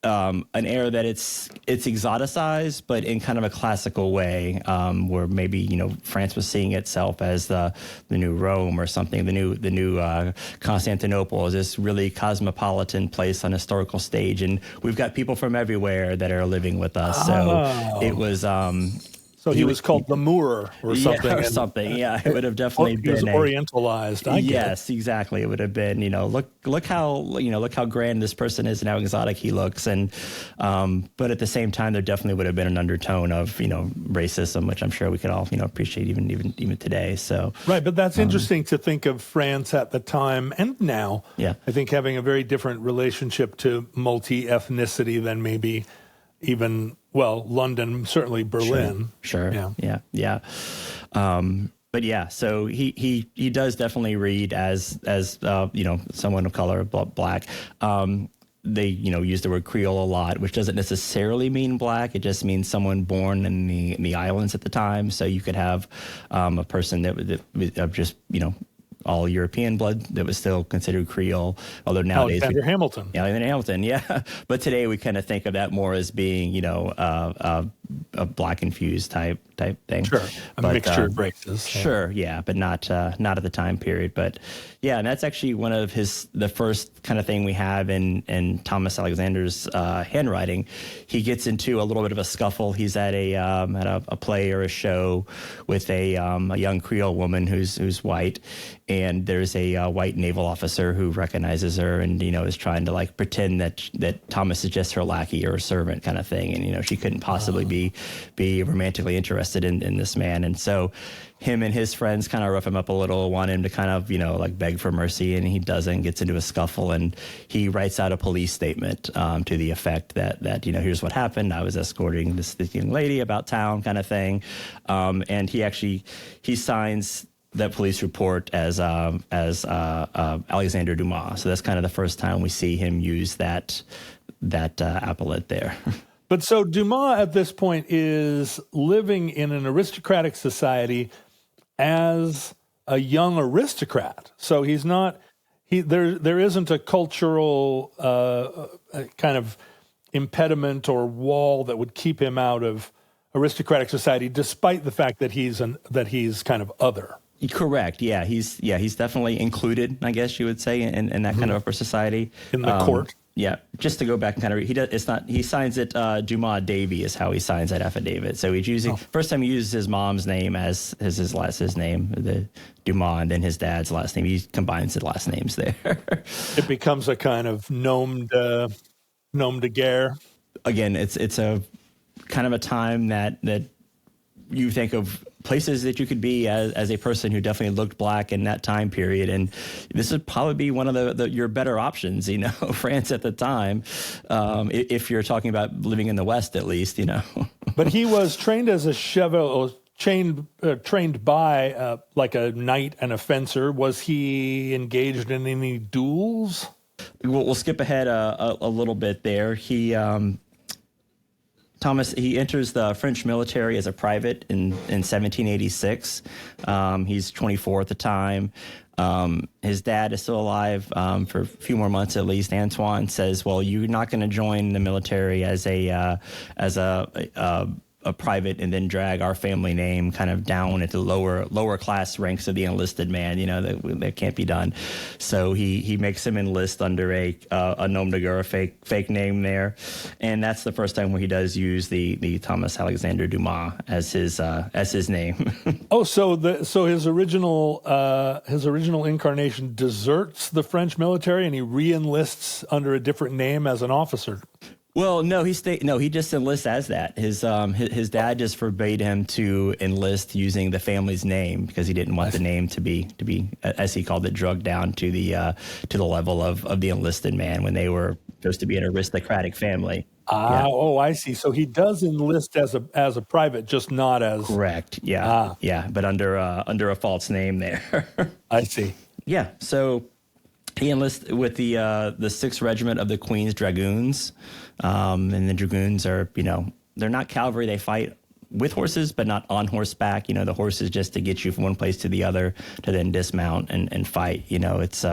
an era that it's exoticized, but in kind of a classical way, where maybe France was seeing itself as the new Rome or something, the new Constantinople, as this really cosmopolitan place on a historical stage, and we've got people from everywhere that are living with us. So it was. So he was called the Moor or something. Yeah, or something. Yeah, it would have definitely been. He was orientalized. Yes, exactly. It would have been. Look how grand this person is and how exotic he looks. And but at the same time, there definitely would have been an undertone of racism, which I'm sure we could all appreciate even today. So right, but that's interesting to think of France at the time and now. Yeah, I think having a very different relationship to multi-ethnicity than maybe even. Well, London, certainly Berlin. Sure. Yeah. But yeah, so he does definitely read as someone of color, black. They use the word Creole a lot, which doesn't necessarily mean black. It just means someone born in the islands at the time. So you could have a person that of just all European blood that was still considered Creole, although nowadays Alexander Hamilton, yeah. But today we kind of think of that more as being, a black infused type thing. Sure, a mixture of races. Sure, yeah, but not at the time period. But yeah, and that's actually one of the first kind of thing we have in Thomas-Alexandre's handwriting. He gets into a little bit of a scuffle. He's at a play or a show with a young Creole woman who's white. And there's a white naval officer who recognizes her and, is trying to pretend that Thomas is just her lackey or a servant kind of thing. And, she couldn't possibly be be romantically interested in this man. And so him and his friends kind of rough him up a little, want him to kind of, like beg for mercy, and he doesn't, gets into a scuffle, and he writes out a police statement to the effect that here's what happened. I was escorting this young lady about town, kind of thing. And he signs that police report as Alexandre Dumas. So that's kind of the first time we see him use that appellate there. But so Dumas at this point is living in an aristocratic society as a young aristocrat. So he's not, there isn't a cultural kind of impediment or wall that would keep him out of aristocratic society, despite the fact that he's kind of other. Correct. Yeah, he's definitely included, I guess you would say, in that kind of upper society. In the court. Yeah, just to go back and kind of read, he signs it, Dumas Davy is how he signs that affidavit. So he's using, first time he uses his mom's name as his name, the Dumas, and then his dad's last name. He combines the last names there. It becomes a kind of nom de guerre. Again, it's a kind of a time that you think of places that you could be as a person who definitely looked black in that time period. And this would probably be one of your better options, France at the time, if you're talking about living in the West, at least, But he was trained as a chevalier, trained by like a knight and a fencer. Was he engaged in any duels? We'll skip ahead a little bit there. He enters the French military as a private in 1786. He's 24 at the time. His dad is still alive for a few more months at least. Antoine says, "Well, you're not going to join the military as a private and then drag our family name kind of down into lower class ranks of the enlisted man. That can't be done." So he makes him enlist under a nom de guerre, fake name there, and that's the first time where he does use the Thomas-Alexandre Dumas as his name. Oh, so his original incarnation deserts the French military and he re-enlists under a different name as an officer. Well, no, he just enlists as that. His dad just forbade him to enlist using the family's name because he didn't want the name to be, as he called it, drugged down to the level of the enlisted man when they were supposed to be an aristocratic family. Oh, I see. So he does enlist as a private, just not as correct. Yeah, yeah, but under a false name there. I see. Yeah, so he enlists with the 6th Regiment of the Queen's Dragoons. And the Dragoons are, they're not cavalry. They fight with horses, but not on horseback. The horse is just to get you from one place to the other to then dismount and fight. It's,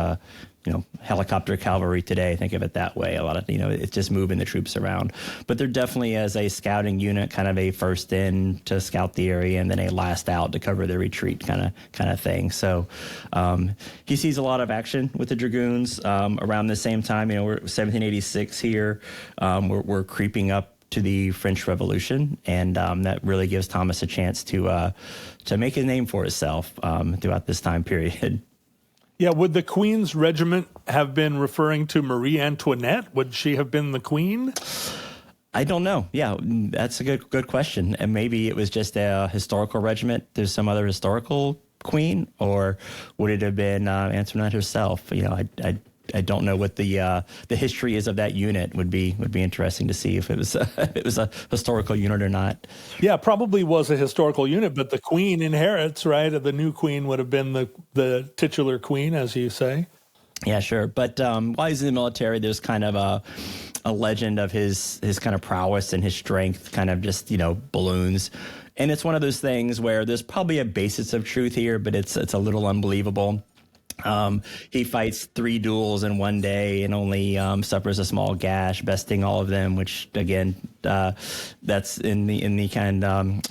helicopter cavalry today. Think of it that way. A lot of, it's just moving the troops around. But they're definitely as a scouting unit, kind of a first in to scout the area and then a last out to cover the retreat kind of thing. So he sees a lot of action with the Dragoons around the same time. We're 1786 here. We're creeping up to the French Revolution, and that really gives Thomas a chance to make a name for himself throughout this time period. Yeah, would the Queen's Regiment have been referring to Marie Antoinette? Would she have been the Queen? I don't know. Yeah, that's a good question. And maybe it was just a historical regiment. There's some other historical queen, or would it have been Antoinette herself? I don't know what the history is of that unit. Would be interesting to see if it was a historical unit or not. Yeah, probably was a historical unit, but the queen inherits, right? The new queen would have been the titular queen, as you say. Yeah, sure. But while he's in the military, there's kind of a legend of his kind of prowess and his strength kind of just balloons. And it's one of those things where there's probably a basis of truth here, but it's a little unbelievable. He fights 3 duels in one day and only suffers a small gash, besting all of them, which again, that's in the kind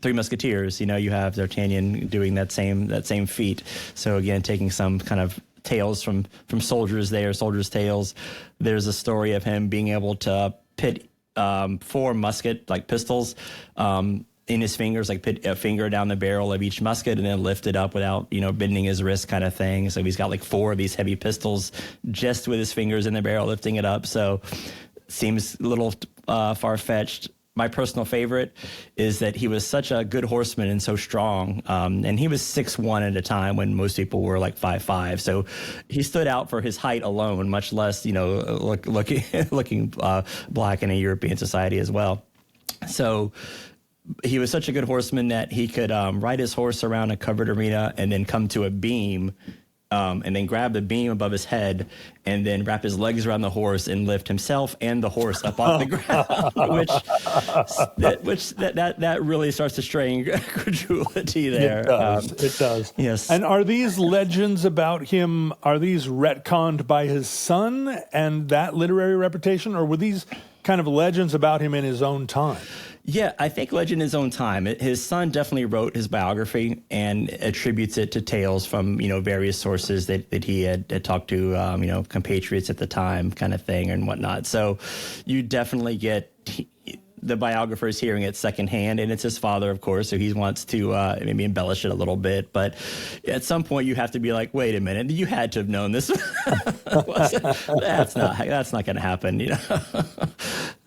Three Musketeers. You have D'Artagnan doing that same feat. So again, taking some kind of tales from soldiers tales. There's a story of him being able to pit 4 musket like pistols in his fingers, like put a finger down the barrel of each musket and then lift it up without, bending his wrist kind of thing. So he's got like 4 of these heavy pistols just with his fingers in the barrel, lifting it up. So seems a little far-fetched. my personal favorite is that he was such a good horseman and so strong. And he was 6'1" at a time when most people were like 5'5". So he stood out for his height alone, much less, looking black in a European society as well. So he was such a good horseman that he could ride his horse around a covered arena and then come to a beam, and then grab the beam above his head and then wrap his legs around the horse and lift himself and the horse up off the ground, which really starts to strain credulity there. It does. Yes. And are these legends about him, are these retconned by his son and that literary reputation, or were these kind of legends about him in his own time? Yeah, I think legend in his own time. His son definitely wrote his biography and attributes it to tales from, various sources that he had talked to, compatriots at the time kind of thing and whatnot. So you definitely get the biographer's hearing it secondhand, and it's his father, of course, so he wants to maybe embellish it a little bit. But at some point, you have to be like, "Wait a minute, you had to have known this." That's not going to happen,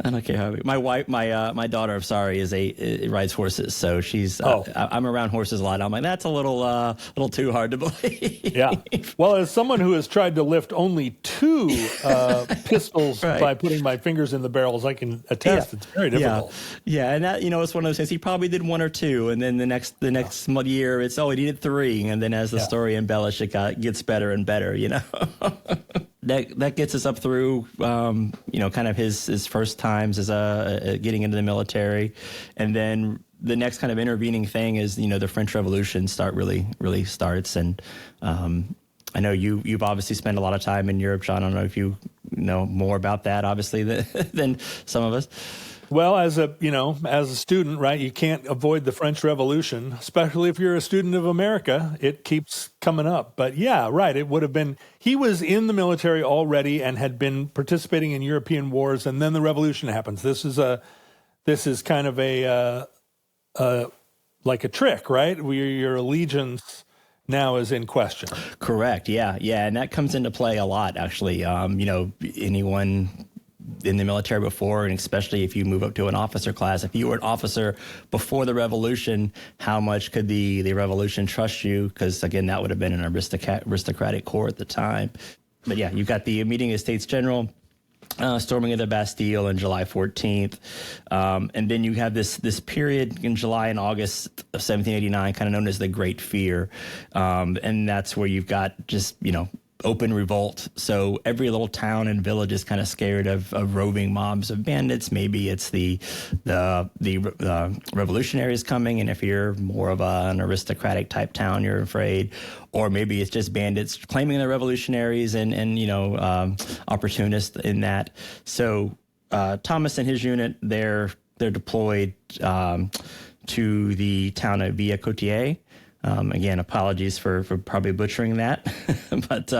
I don't care how. My wife, my daughter, rides horses, so she's. I'm around horses a lot. I'm like, that's a little too hard to believe. Yeah. Well, as someone who has tried to lift only 2 pistols right. by putting my fingers in the barrels, I can attest it's very difficult. Yeah, and that it's one of those things. He probably did 1 or 2, and then the next year it's he did 3, and then as the story embellished, it gets better and better. That gets us up through kind of his first times as getting into the military, and then the next kind of intervening thing is the French Revolution really starts, and I know you've obviously spent a lot of time in Europe, John. I don't know if you know more about that, obviously, than some of us. Well, as a student, right, you can't avoid the French Revolution, especially if you're a student of America. It keeps coming up. But yeah, right, it would have been, he was in the military already and had been participating in European wars, and then the revolution happens. This is kind of like a trick, right? Where your allegiance now is in question. Correct. Yeah. And that comes into play a lot, actually. Anyone in the military before, and especially if you move up to an officer class, if you were an officer before the revolution, how much could the revolution trust you? Because again, that would have been an aristocratic corps at the time. But yeah, you got the meeting of States General, storming of the Bastille on July 14th. And then you have this period in July and August of 1789, kind of known as the Great Fear. And that's where you've got just, open revolt. So every little town and village is kind of scared of roving mobs of bandits. Maybe it's the revolutionaries coming, and if you're more of an aristocratic type town, you're afraid. Or maybe it's just bandits claiming they're revolutionaries and opportunists in that. So Thomas and his unit, they're deployed to the town of Villers-Cottier. Again, apologies for probably butchering that, but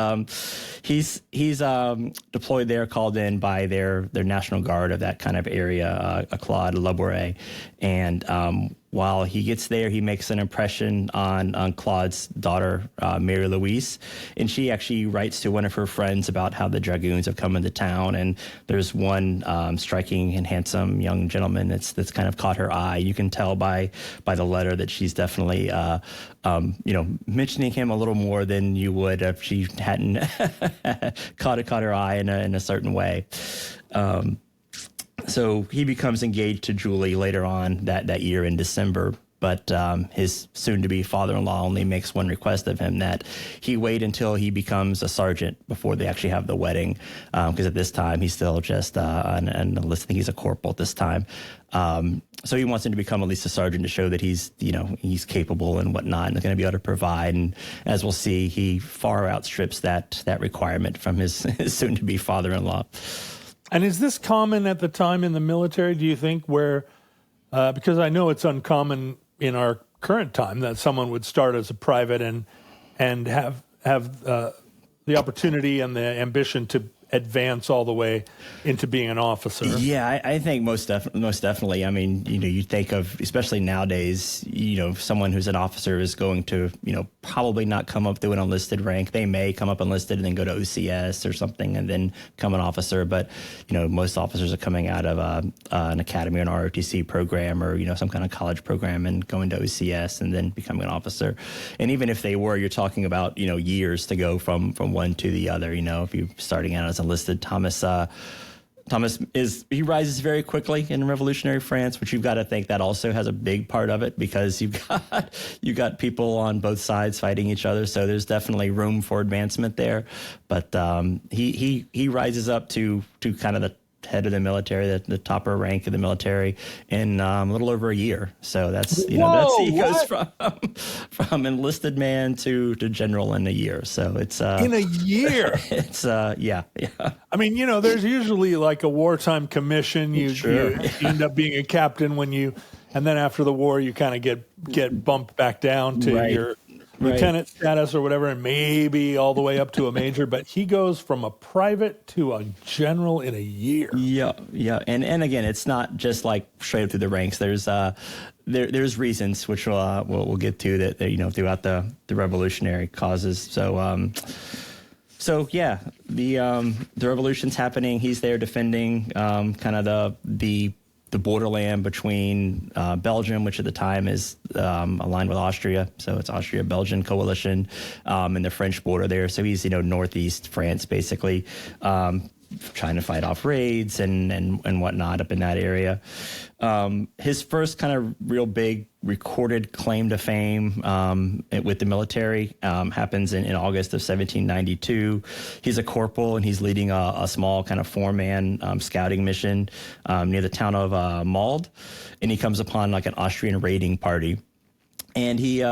he's deployed there, called in by their National Guard of that kind of area, Claude Labouré, and while he gets there, he makes an impression on Claude's daughter, Mary Louise, and she actually writes to one of her friends about how the dragoons have come into town, and there's one striking and handsome young gentleman that's kind of caught her eye. You can tell by the letter that she's definitely mentioning him a little more than you would if she hadn't caught her eye in a certain way. So he becomes engaged to Julie later on that year in December, but his soon-to-be father-in-law only makes one request of him, that he wait until he becomes a sergeant before they actually have the wedding, because at this time he's still just an enlisted. He's a corporal at this time. So he wants him to become at least a sergeant to show that he's capable and whatnot, and is going to be able to provide. And as we'll see, he far outstrips that requirement from his soon-to-be father-in-law. And is this common at the time in the military, do you think, where, because I know it's uncommon in our current time that someone would start as a private and have the opportunity and the ambition to advance all the way into being an officer. Yeah, I think most definitely. I mean, you think of, especially nowadays, someone who's an officer is going to, probably not come up through an enlisted rank. They may come up enlisted and then go to OCS or something and then become an officer. But, most officers are coming out of an academy or an ROTC program or, some kind of college program and going to OCS and then becoming an officer. And even if they were, you're talking about, years to go from one to the other. If you're starting out as enlisted, Thomas rises very quickly in revolutionary France, which you've got to think that also has a big part of it because you've got people on both sides fighting each other. So there's definitely room for advancement there. But he rises up to kind of the head of the military, the topper rank of the military in a little over a year. So that's he goes from enlisted man to general in a year. So it's in a year. It's yeah. I mean, there's usually like a wartime commission. You end up being a captain and then after the war you kind of get bumped back down to your lieutenant status or whatever, and maybe all the way up to a major, but he goes from a private to a general in a year. Yeah. And again, it's not just like straight up through the ranks. There's reasons which we'll get to that throughout the revolutionary causes. So yeah, the revolution's happening. He's there defending kind of the borderland between Belgium, which at the time is aligned with Austria. So it's Austria-Belgian coalition, and the French border there. So he's, northeast France, basically, trying to fight off raids and whatnot up in that area. His first kind of real big recorded claim to fame with the military happens in August of 1792. He's a corporal and he's leading a small kind of 4-man scouting mission near the town of Mald, and he comes upon like an Austrian raiding party, and he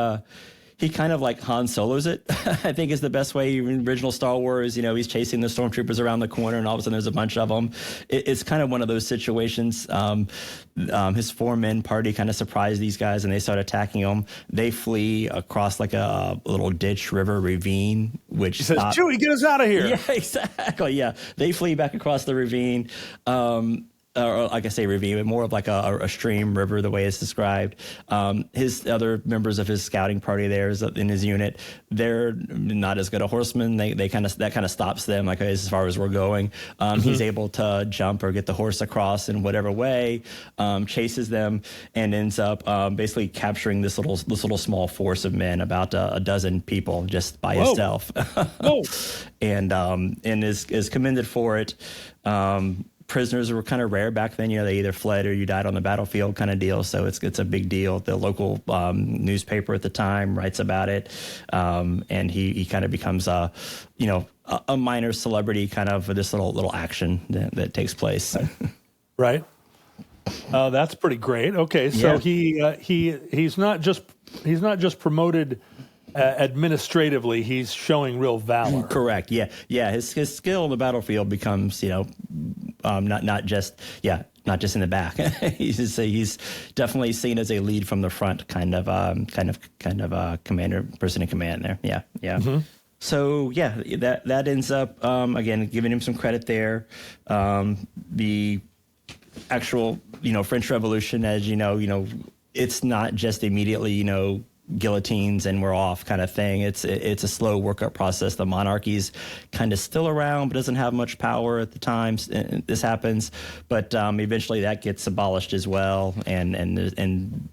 kind of like Han Solos it, I think is the best way. In original Star Wars, he's chasing the stormtroopers around the corner and all of a sudden there's a bunch of them. It's kind of one of those situations. His 4-man party kind of surprised these guys and they start attacking him. They flee across like a little ditch, river, ravine, which he says, Chewie, get us out of here. Yeah, exactly. Yeah. They flee back across the ravine. Or like I say, ravine, but more of like a stream, river, the way it's described. His other members of his scouting party there is in his unit. They're not as good a horsemen. That kind of stops them, like as far as we're going. He's able to jump or get the horse across in whatever way, chases them, and ends up basically capturing this little small force of men, about a dozen people, just by himself. Whoa. and is commended for it. Prisoners were kind of rare back then. They either fled or you died on the battlefield kind of deal. So it's a big deal. The local newspaper at the time writes about it, and he kind of becomes a minor celebrity kind of for this little action that takes place. Right. That's pretty great. Okay, so yeah. he's not just promoted administratively, he's showing real valor. Correct. Yeah. His skill on the battlefield becomes, not just in the back. he's definitely seen as a lead from the front, kind of commander, person in command there. Yeah. Mm-hmm. So that ends up again giving him some credit there. The actual French Revolution, as it's not just immediately guillotines and we're off kind of thing. It's a slow workup process. The monarchy's kind of still around, but doesn't have much power at the time this happens. But eventually that gets abolished as well, and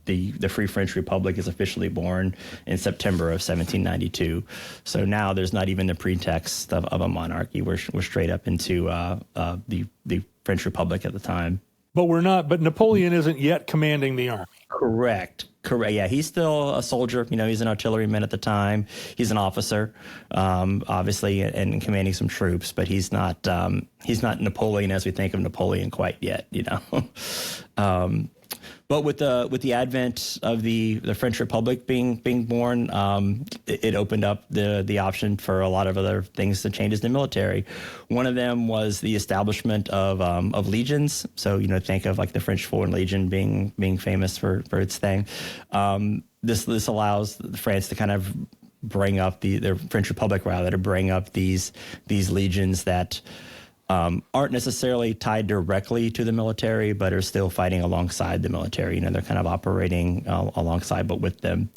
the Free French Republic is officially born in September of 1792. So now there's not even the pretext of a monarchy. We're straight up into the French Republic at the time. But we're not. But Napoleon isn't yet commanding the army. Correct. Yeah, he's still a soldier. He's an artilleryman at the time. He's an officer, obviously, and commanding some troops. But he's not Napoleon as we think of Napoleon quite yet. But with the advent of the French Republic being born, it opened up the option for a lot of other things to change in the military. One of them was the establishment of legions. So think of like the French Foreign Legion being famous for its thing. This allows France to kind of bring up the French Republic rather to bring up these legions that aren't necessarily tied directly to the military, but are still fighting alongside the military. You know, they're kind of operating alongside, but with them.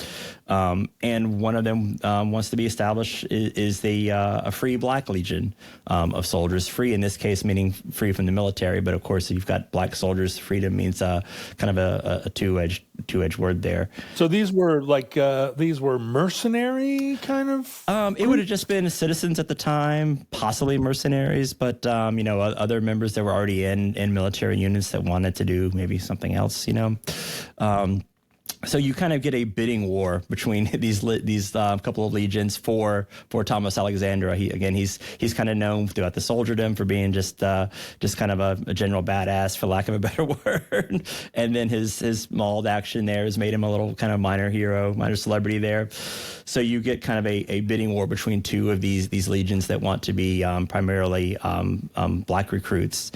And one of them wants to be established is a free Black Legion of soldiers. Free in this case meaning free from the military, but of course, if you've got Black soldiers, freedom means kind of a two-edged word there. So these were mercenary kind of? It would have just been citizens at the time, possibly mercenaries, but you know, other members that were already in military units that wanted to do maybe something else, you know. So you kind of get a bidding war between these couple of legions for Thomas-Alexandre. He's kind of known throughout the soldierdom for being just kind of a general badass, for lack of a better word. And then his mauled action there has made him a little kind of minor hero, minor celebrity there. So you get kind of a bidding war between two of these legions that want to be primarily Black recruits.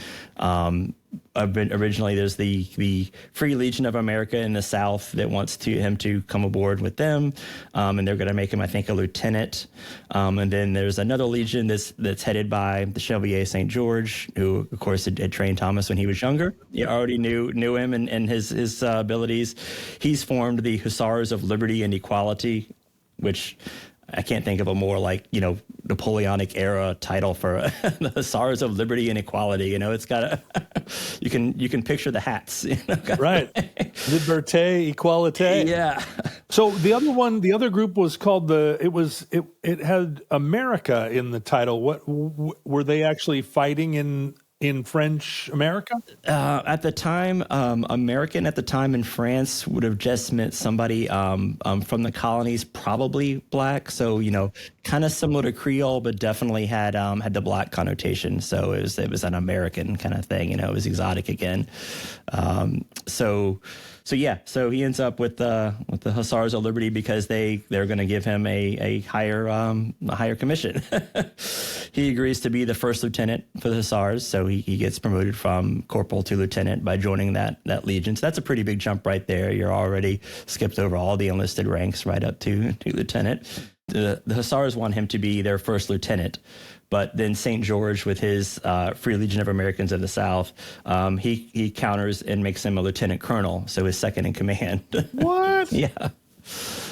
Originally, there's the Free Legion of America in the South that wants him to come aboard with them, and they're going to make him, I think, a lieutenant. And then there's another legion that's headed by the Chevalier St. George, who, of course, had trained Thomas when he was younger. You already knew him and his abilities. He's formed the Hussars of Liberty and Equality, which I can't think of a more Napoleonic era title for the Hussars of Liberty and Equality. You know, it's got you can picture the hats. You know, right. Liberté, Equalité. Yeah. So the other group was called it had America in the title. What were they actually fighting in French America? At the time, American at the time in France would have just meant somebody from the colonies, probably Black. So, you know, kind of similar to Creole, but definitely had the Black connotation. So it was an American kind of thing. You know, it was exotic again. So he ends up with the Hussars of Liberty because they're going to give him a higher commission. He agrees to be the first lieutenant for the Hussars, so he gets promoted from corporal to lieutenant by joining that legion. So that's a pretty big jump right there. You're already skipped over all the enlisted ranks right up to lieutenant. The Hussars want him to be their first lieutenant. But then St. George, with his Free Legion of Americans of the South, he counters and makes him a lieutenant colonel, so his second in command. What? Yeah.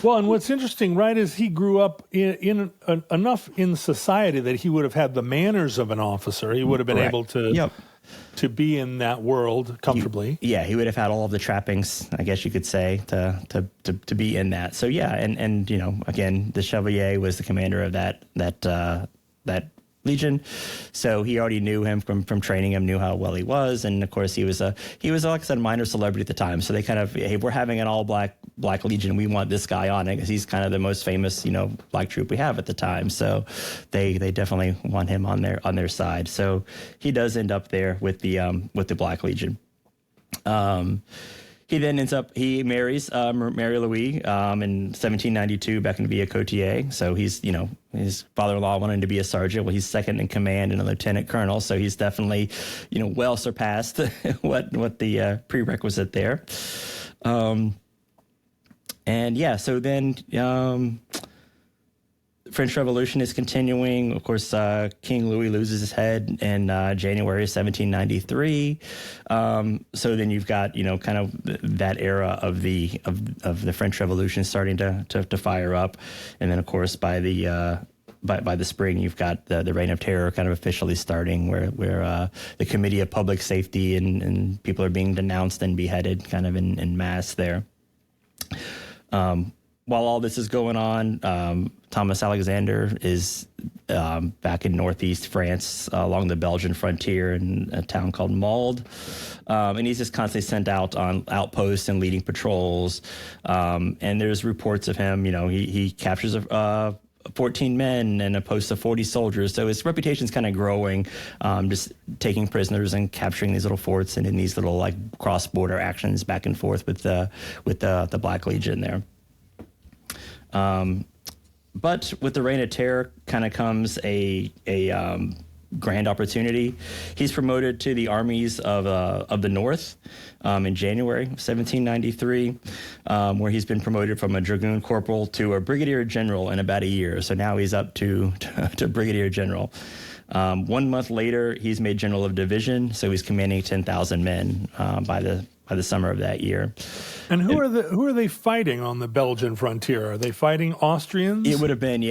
Well, and what's interesting, right, is he grew up in enough in society that he would have had the manners of an officer. He would have been able to be in that world comfortably. He would have had all of the trappings, I guess you could say, to be in that. So yeah, and you know, again, the Chevalier was the commander of that legion, so he already knew him from training him, knew how well he was, and of course he was like I said, a minor celebrity at the time. So they kind of, hey, we're having an all black legion, we want this guy on it because he's kind of the most famous, you know, Black troop we have at the time. So they definitely want him on their side. So he does end up there with the Black Legion. He then he marries Mary Louise in 1792 back in Villa-Cotier. So he's, you know, his father-in-law wanted to be a sergeant. Well, he's second in command and a lieutenant colonel. So he's definitely, you know, well surpassed what the prerequisite there. So then French Revolution is continuing. Of course, King Louis loses his head in January 1793. So then you've got, you know, kind of that era of the French Revolution starting to fire up, and then of course by the spring you've got the Reign of Terror kind of officially starting, where the Committee of Public Safety and people are being denounced and beheaded kind of in mass there. While all this is going on, Thomas-Alexandre is back in northeast France along the Belgian frontier in a town called Malde. And he's just constantly sent out on outposts and leading patrols. And there's reports of him, you know, he captures 14 men and a post of 40 soldiers. So his reputation's kind of growing, just taking prisoners and capturing these little forts and in these little like cross-border actions back and forth with the Black Legion there. But with the Reign of Terror kind of comes a grand opportunity. He's promoted to the armies of the North in January 1793, where he's been promoted from a dragoon corporal to a brigadier general in about a year. So now he's up to brigadier general. 1 month later, he's made general of division, so he's commanding 10,000 men by the summer of that year. And who are they fighting on the Belgian frontier? Are they fighting Austrians? It would have been,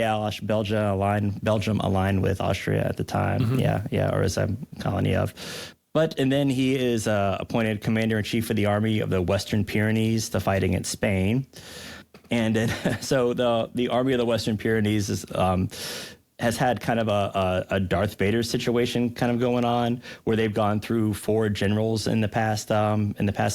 Belgium aligned with Austria at the time, or as a colony of. And then he is appointed commander-in-chief of the army of the Western Pyrenees to fight against Spain. And then, so the army of the Western Pyrenees has had kind of a Darth Vader situation kind of going on, where they've gone through 4 generals in the past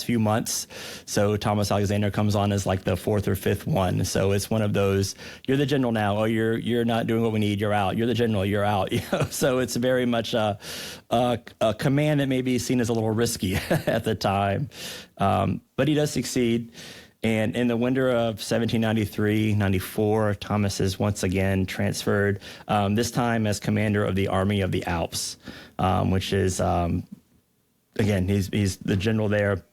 few months. So Thomas-Alexandre comes on as like the 4th or 5th one. So it's one of those, you're the general now. Oh, you're not doing what we need. You're out. You're the general. You're out. So it's very much a command that may be seen as a little risky at the time, but he does succeed. And in the winter of 1793-94, Thomas is once again transferred, this time as commander of the Army of the Alps, which is, again, he's the general there.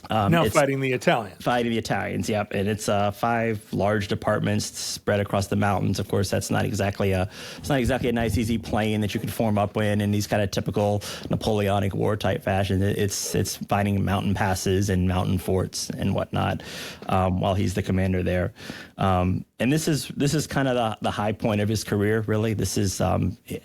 Now fighting the Italians. Fighting the Italians, yep. And it's 5 large departments spread across the mountains. Of course, that's not exactly a nice, easy plain that you could form up in these kind of typical Napoleonic War type fashion. It's fighting mountain passes and mountain forts and whatnot, while he's the commander there. And this is kind of the high point of his career, really. This is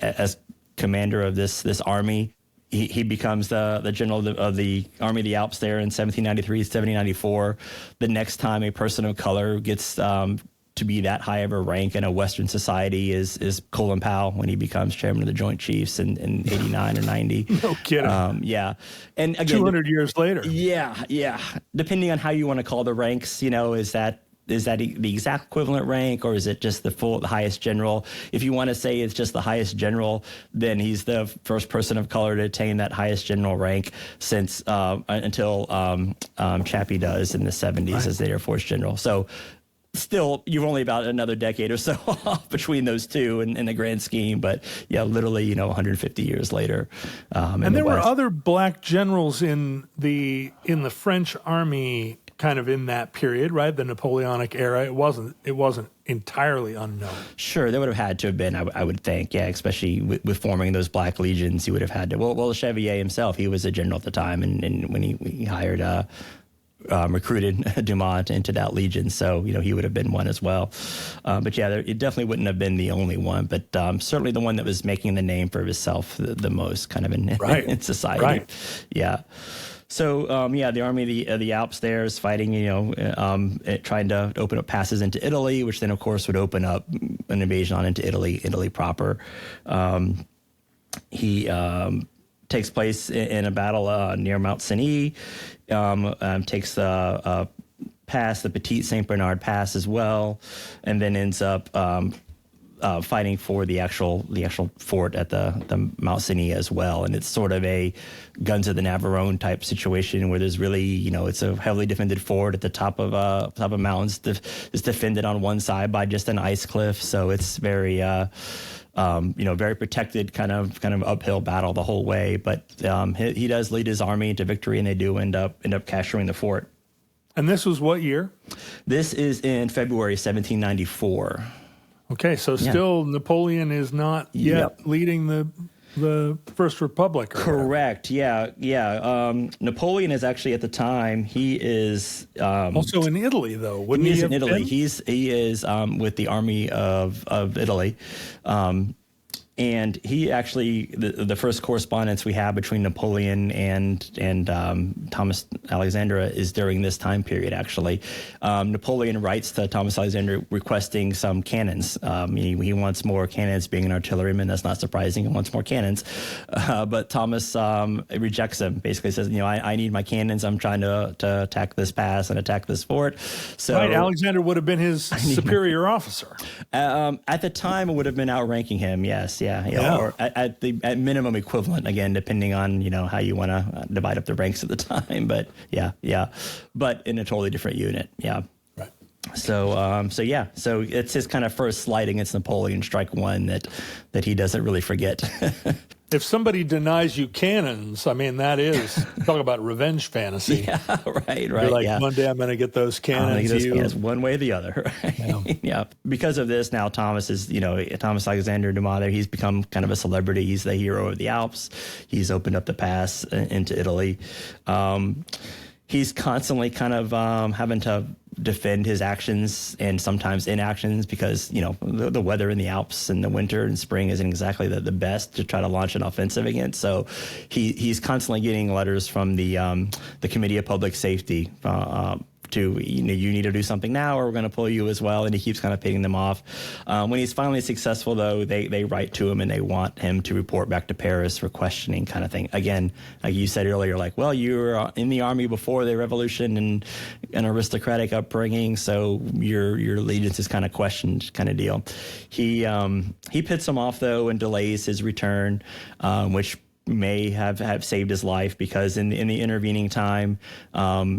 as commander of this army. He becomes the general of the Army of the Alps there in 1793, 1794. The next time a person of color gets to be that high of a rank in a Western society is Colin Powell, when he becomes chairman of the Joint Chiefs in 89 or 90. No kidding. Yeah. And again, 200 years later. Yeah. Depending on how you want to call the ranks, is that the exact equivalent rank, or is it just the highest general? If you want to say it's just the highest general, then he's the first person of color to attain that highest general rank since until Chappie does in the 70s as the Air Force general. So still, you're only about another decade or so off between those two in the grand scheme. But yeah, literally, 150 years later. And there were other black generals in the French army kind of in that period, right? The Napoleonic era. It wasn't entirely unknown. Sure, there would have had to have been, I would think, yeah, especially with forming those black legions, you would have had to. Well, Chevalier himself, he was a general at the time, and when he hired, recruited Dumas into that legion, so he would have been one as well. But yeah, it definitely wouldn't have been the only one, but certainly the one that was making the name for himself the most, kind of in society. Right. Yeah. So, the Army of the Alps there is fighting, trying to open up passes into Italy, which then, of course, would open up an invasion on into Italy proper. He takes place in a battle near Mount Cenis, takes the pass, the Petit Saint Bernard Pass as well, and then ends up fighting for the actual fort at the Mount Cenis as well. And it's sort of a guns of the Navarone type situation where there's really, it's a heavily defended fort at the top of mountains. It's defended on one side by just an ice cliff. So it's very, very protected kind of uphill battle the whole way. But he does lead his army into victory, and they do end up capturing the fort. And this was what year? This is in February 1794. Okay, so still Napoleon is not yet leading the First Republic. Correct. Yeah. Napoleon is actually at the time he is also in Italy, though. Wouldn't he? He is in Italy. He is with the army of Italy. And he actually, the first correspondence we have between Napoleon and Thomas-Alexandre is during this time period, actually. Napoleon writes to Thomas-Alexandre requesting some cannons. He wants more cannons. Being an artilleryman, that's not surprising. He wants more cannons. But Thomas rejects him, basically says, I need my cannons. I'm trying to attack this pass and attack this fort. So, right, Alexander would have been his superior officer. At the time, it would have been outranking him, yes. Or at minimum equivalent, again, depending on how you want to divide up the ranks at the time. But but in a totally different unit. Yeah. Right. So it's his kind of first slight against Napoleon, strike one that he doesn't really forget. If somebody denies you cannons, I mean, that is, talk about revenge fantasy. Yeah, right. You're like, yeah. one day I'm going to get those I'm gonna cannons. get those cannons one way or the other. Right? Yeah. Yeah. Because of this, now Thomas-Alexandre Dumas there, he's become kind of a celebrity. He's the hero of the Alps. He's opened up the pass into Italy. He's constantly kind of having to defend his actions and sometimes inactions because, the weather in the Alps in the winter and spring isn't exactly the best to try to launch an offensive against. So he's constantly getting letters from the Committee of Public Safety to, you need to do something now or we're going to pull you as well. And he keeps kind of paying them off. When he's finally successful, though, they write to him and they want him to report back to Paris for questioning kind of thing. Again, like you said earlier, like, well, you were in the army before the revolution and an aristocratic upbringing, so your allegiance is kind of questioned kind of deal. He pits him off, though, and delays his return, which may have saved his life because in the intervening time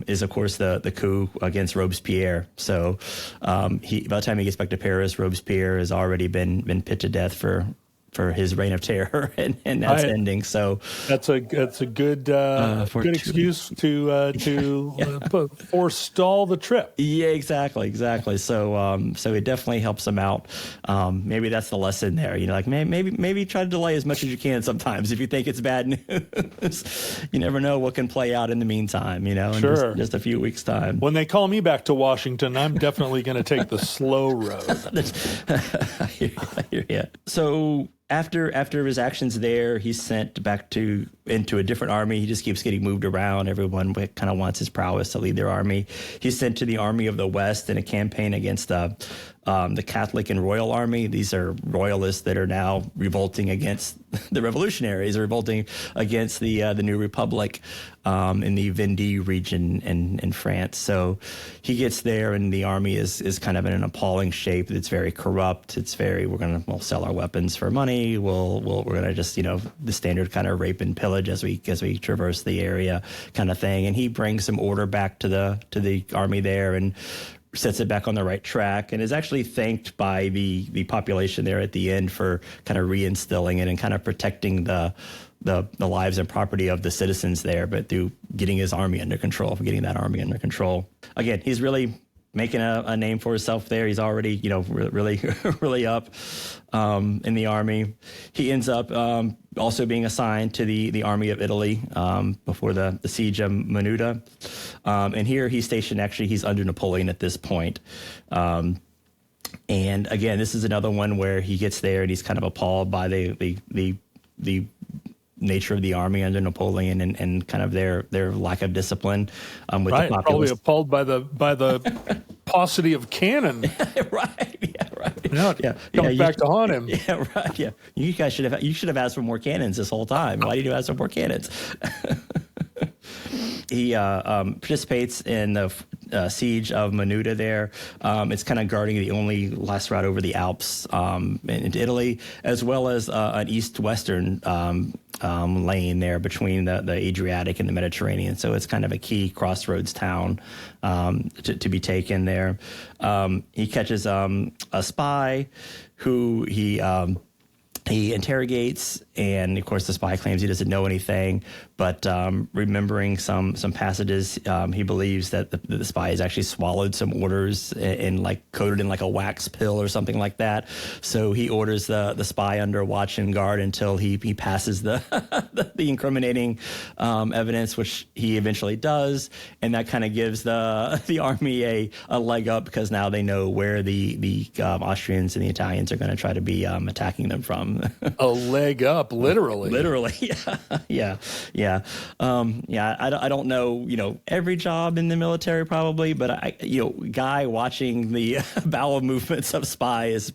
is of course the coup against Robespierre. So by the time he gets back to Paris, Robespierre has already been put to death for his reign of terror, and that's ending. So that's a good good excuse to forestall the trip. Yeah, exactly. So it definitely helps him out. Maybe that's the lesson there. Maybe try to delay as much as you can sometimes. If you think it's bad news, you never know what can play out in the meantime. In just a few weeks' time. When they call me back to Washington, I'm definitely going to take the slow road. Yeah. So after his actions there, he's sent back into a different army. He just keeps getting moved around. Everyone kind of wants his prowess to lead their army. He's sent to the Army of the West in a campaign against the Catholic and Royal Army. These are royalists that are now revolting against the revolutionaries, revolting against the new republic in the Vendée region in France. So he gets there, and the army is kind of in an appalling shape. It's very corrupt. We'll sell our weapons for money. We're gonna just the standard kind of rape and pillage as we traverse the area kind of thing. And he brings some order back to the army there and sets it back on the right track, and is actually thanked by the population there at the end for kind of reinstilling it and kind of protecting the lives and property of the citizens there, but through getting that army under control. Again, he's really making a name for himself there. He's already, really, really up in the army. He ends up also being assigned to the Army of Italy before the siege of Menuda. And here he's stationed, actually, he's under Napoleon at this point. And again, this is another one where he gets there and he's kind of appalled by the nature of the army under Napoleon and kind of their lack of discipline. With right, the populace. Probably appalled by the paucity of cannon. Right. Yeah. Right. Comes back to haunt him. Yeah. Right. Yeah. You guys should have asked for more cannons this whole time. Why did you ask for more cannons? He participates in the siege of Menuda there. It's kind of guarding the only last route over the Alps into Italy, as well as an east-western lane there between the Adriatic and the Mediterranean. So it's kind of a key crossroads town to be taken there. He catches a spy who he interrogates, and of course the spy claims he doesn't know anything, but remembering some passages, he believes that the spy has actually swallowed some orders and like coated in like a wax pill or something like that. So he orders the spy under watch and guard until he passes the incriminating evidence, which he eventually does, and that kind of gives the army a leg up because now they know where the Austrians and the Italians are going to try to be attacking them from. A leg up, literally. Literally, yeah. I don't know, every job in the military probably, but guy watching the bowel movements of spy is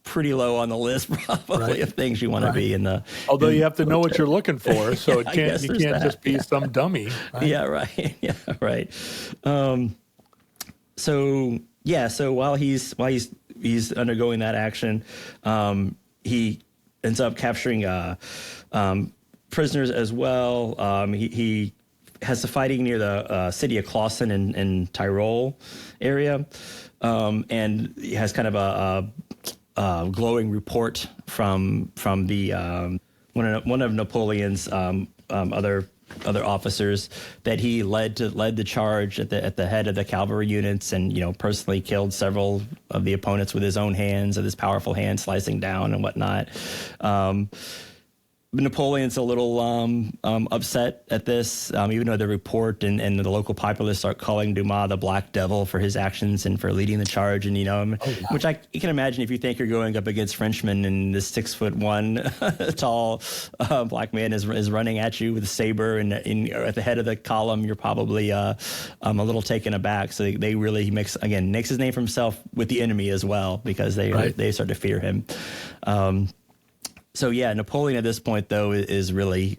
pretty low on the list probably of things you want to be in the. Although you have to know what you're looking for, so you can't just be some dummy. Right? Yeah, right. Yeah, right. So while he's undergoing that action, he ends up capturing prisoners as well. He has the fighting near the city of Clausen in Tyrol area, and he has kind of a glowing report from the one of Napoleon's other officers, that he led the charge at the head of the cavalry units, and personally killed several of the opponents with his own hands, with his powerful hands slicing down and whatnot. Napoleon's a little upset at this, even though the report and the local populace start calling Dumas the Black Devil for his actions and for leading the charge. And, which you can imagine if you think you're going up against Frenchmen and this 6'1" tall black man is running at you with a saber and at the head of the column, you're probably a little taken aback. So he makes his name for himself with the enemy as well, because they start to fear him. So Napoleon at this point though is really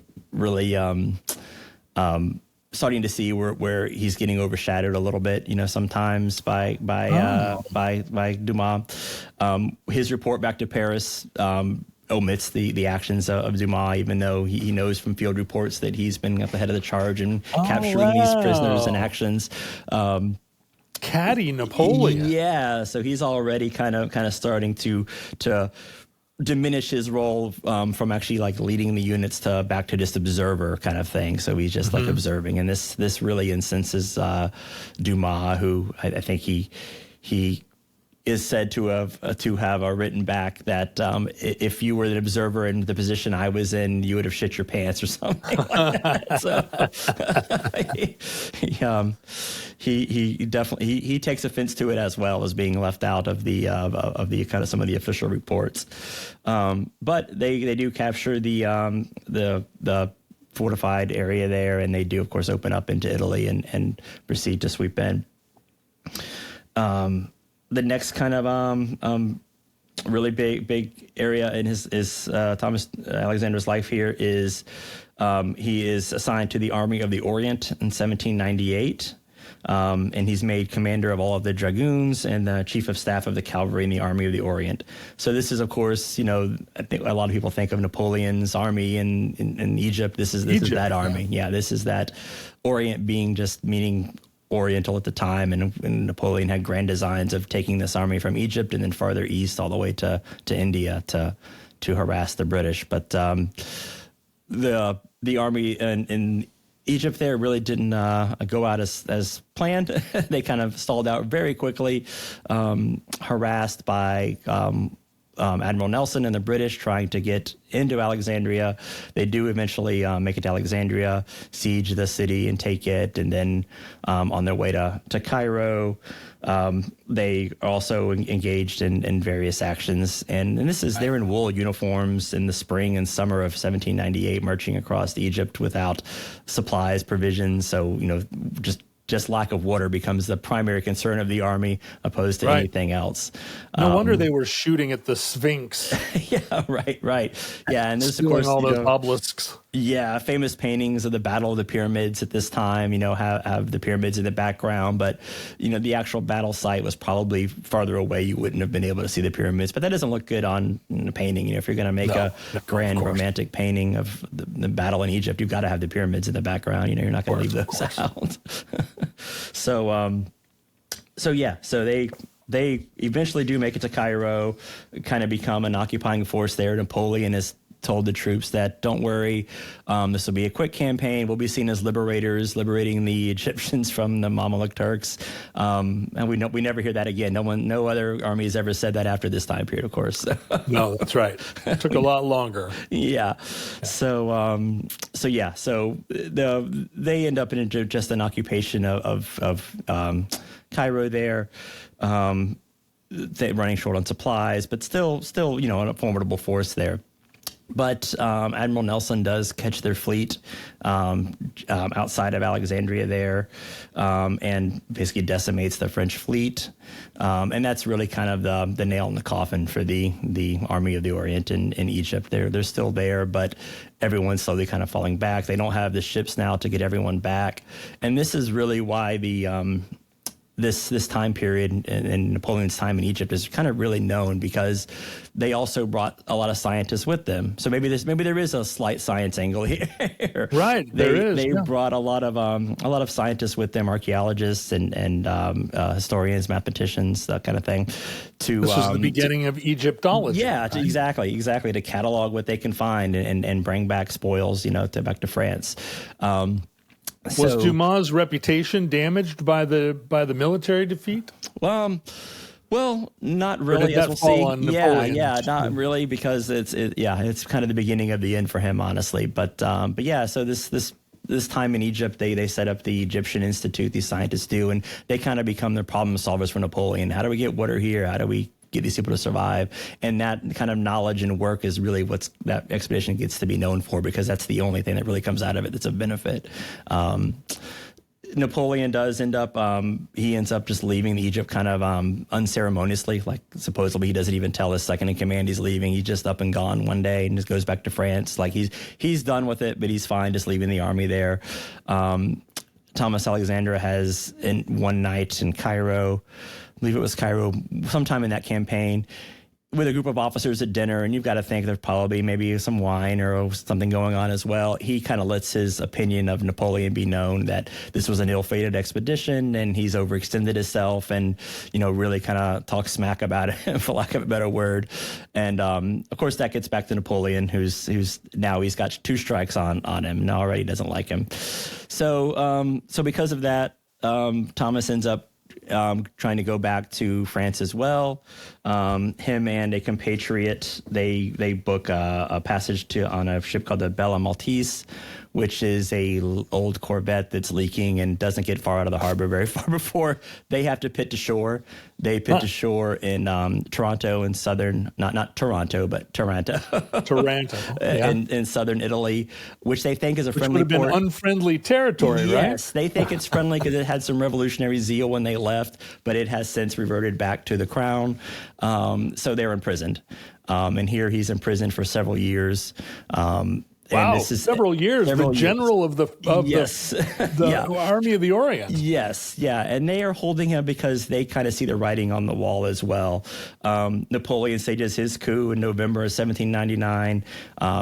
starting to see where he's getting overshadowed a little bit, sometimes by Dumas. His report back to Paris omits the actions of Dumas, even though he knows from field reports that he's been at the head of the charge and capturing these prisoners and actions. Catty Napoleon. Yeah, so he's already kind of starting to diminish his role from actually like leading the units to back to just observer kind of thing. So he's just like observing, and this really incenses Dumas, who I think he is said to have written back that if you were an observer in the position I was in, you would have shit your pants or something like that. So he definitely takes offense to it, as well as being left out of the kind of some of the official reports. But they do capture the fortified area there, and they do of course open up into Italy and proceed to sweep in. The next kind of really big area in his Thomas-Alexandre's life here is he is assigned to the Army of the Orient in 1798. And he's made commander of all of the dragoons and the chief of staff of the cavalry in the Army of the Orient. So this is, of course, I think a lot of people think of Napoleon's army in Egypt. This is that army. Yeah, this is that Orient, being just meaning Oriental at the time, and Napoleon had grand designs of taking this army from Egypt and then farther east all the way to India to harass the British. But the army in Egypt there really didn't go out as planned. They kind of stalled out very quickly, harassed by Admiral Nelson and the British trying to get into Alexandria. They do eventually make it to Alexandria, siege the city and take it, and then on their way to Cairo, they also engaged in various actions. And they're in wool uniforms in the spring and summer of 1798, marching across Egypt without supplies, provisions. So, just lack of water becomes the primary concern of the army, opposed to anything else. No wonder they were shooting at the Sphinx. Yeah, right. Yeah, and there's of Stealing course all those obelisks. Yeah, famous paintings of the Battle of the Pyramids at this time, have the pyramids in the background, but the actual battle site was probably farther away. You wouldn't have been able to see the pyramids, but that doesn't look good on a painting. If you're going to make a grand romantic painting of the battle in Egypt, you've got to have the pyramids in the background. You're not going to leave those out. So they eventually do make it to Cairo, kind of become an occupying force there. Napoleon has told the troops that, don't worry, this will be a quick campaign. We'll be seen as liberators, liberating the Egyptians from the Mamluk Turks. And we never hear that again. No other army has ever said that after this time period, of course. No, that's right. It took a lot longer. Yeah. So they end up in just an occupation of Cairo there. Running short on supplies, but still, a formidable force there. But Admiral Nelson does catch their fleet outside of Alexandria there, and basically decimates the French fleet. And that's really kind of the nail in the coffin for the Army of the Orient in Egypt. They're still there, but everyone's slowly kind of falling back. They don't have the ships now to get everyone back. And this is really why the this time period in Napoleon's time in Egypt is kind of really known because they also brought a lot of scientists with them. So maybe there is a slight science angle here. Right, They brought a lot of scientists with them, archaeologists and historians, mathematicians, that kind of thing. This is the beginning of Egyptology. Yeah, right? exactly, to catalog what they can find and bring back spoils, back to France. Was Dumas' reputation damaged by the military defeat? Well, not really. Or did that fall on Napoleon? Yeah, not really, because it's kind of the beginning of the end for him, honestly. But yeah, so this time in Egypt, they set up the Egyptian Institute. These scientists do, and they kind of become the problem solvers for Napoleon. How do we get water here? How do we get these people to survive? And that kind of knowledge and work is really what's that expedition gets to be known for, because that's the only thing that really comes out of it that's of benefit. Napoleon does ends up just leaving Egypt kind of unceremoniously. Like, supposedly he doesn't even tell his second in command he's leaving. He's just up and gone one day and just goes back to France. Like, he's done with it, but he's fine just leaving the army there. Thomas-Alexandre has in one night in Cairo, I believe it was Cairo, sometime in that campaign, with a group of officers at dinner, and you've got to think there's probably maybe some wine or something going on as well. He kind of lets his opinion of Napoleon be known, that this was an ill-fated expedition and he's overextended himself, and really kind of talks smack about it, for lack of a better word. And of course that gets back to Napoleon, who's now he's got two strikes on him and already doesn't like him. So because of that, Thomas ends up trying to go back to France as well. Him and a compatriot, they book a passage on a ship called the Bella Maltese, which is a old corvette that's leaking and doesn't get far out of the harbor very far before they have to pit to shore. They pit to shore in Taranto in southern, not Toronto, but Taranto. Taranto, yeah. in southern Italy, which they think is a friendly port. Which would have been unfriendly territory, right? Yes, they think it's friendly because it had some revolutionary zeal when they left, but it has since reverted back to the crown. So they're imprisoned. And here he's imprisoned for several years. Wow, and this is several years. The general of the yeah. Army of the Orient. Yes, yeah, and they are holding him because they kind of see the writing on the wall as well. Napoleon stages his coup in November of 1799.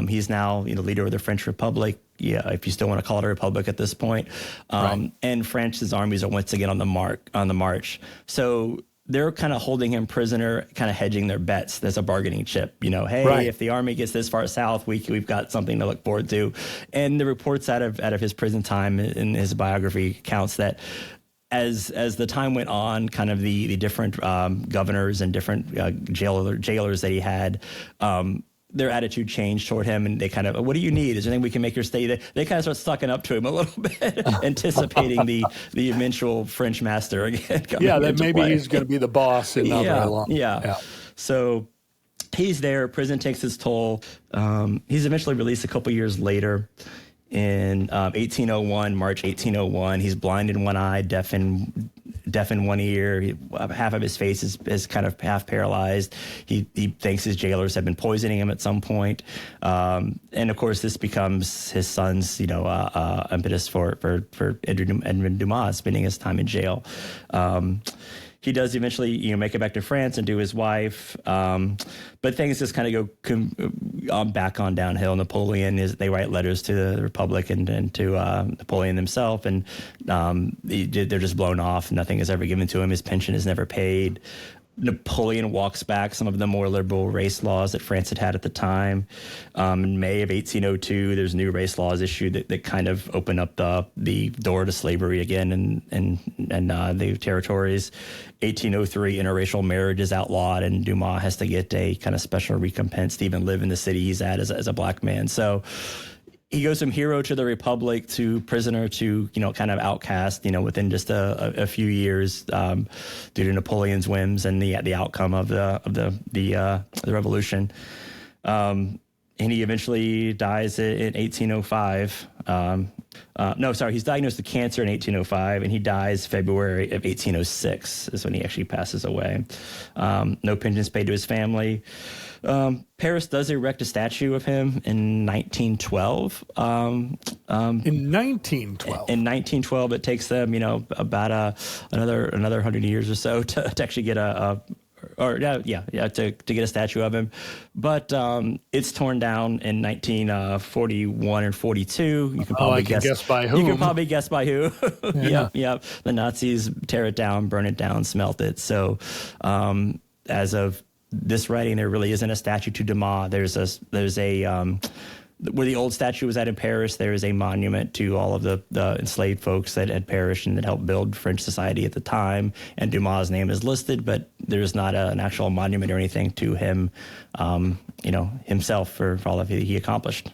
He's now leader of the French Republic. Yeah, if you still want to call it a republic at this point. Right. And France's armies are once again on the march. So they're kind of holding him prisoner, kind of hedging their bets. There's a bargaining chip, hey, right. If the army gets this far south, we've got something to look forward to. And the reports out of his prison time in his biography counts that as the time went on, kind of the different governors and different jailers that he had, their attitude changed toward him, and they kind of, what do you need? Is there anything we can make your stay? They kind of start sucking up to him a little bit, anticipating the eventual French master again. Yeah, that maybe play. He's going to be the boss in not very long. Yeah. So he's there. Prison takes its toll. He's eventually released a couple years later. In 1801, March 1801, he's blind in one eye, deaf in one ear. Half of his face is kind of half paralyzed. He thinks his jailers have been poisoning him at some point. And of course, this becomes his son's, impetus for Edmund Dumas spending his time in jail. He does eventually, make it back to France and do his wife, but things just kind of go back on downhill. Napoleon they write letters to the Republic and to Napoleon himself, and they're just blown off. Nothing is ever given to him. His pension is never paid. Napoleon walks back some of the more liberal race laws that France had at the time. In May of 1802, there's new race laws issued that kind of open up the door to slavery again in the territories. 1803, interracial marriage is outlawed, and Dumas has to get a kind of special recompense to even live in the city he's at as a black man. So he goes from hero to the Republic to prisoner to, kind of outcast, within just a few years, due to Napoleon's whims and the outcome of the revolution. and he eventually dies in 1805. He's diagnosed with cancer in 1805, and he dies February of 1806 is when he actually passes away. No pensions paid to his family. Paris does erect a statue of him in 1912. In 1912? In 1912, it takes them, about another 100 years or so to actually get to get a statue of him. But it's torn down in 1941 and 42. You can probably guess by whom. You can probably guess by who. Yep. The Nazis tear it down, burn it down, smelt it. So as of this writing, there really isn't a statue to Dumas. There's a where the old statue was at in Paris, there is a monument to all of the enslaved folks that had perished and that helped build French society at the time. And Dumas' name is listed, but there's not an actual monument or anything to him, himself for all of he accomplished.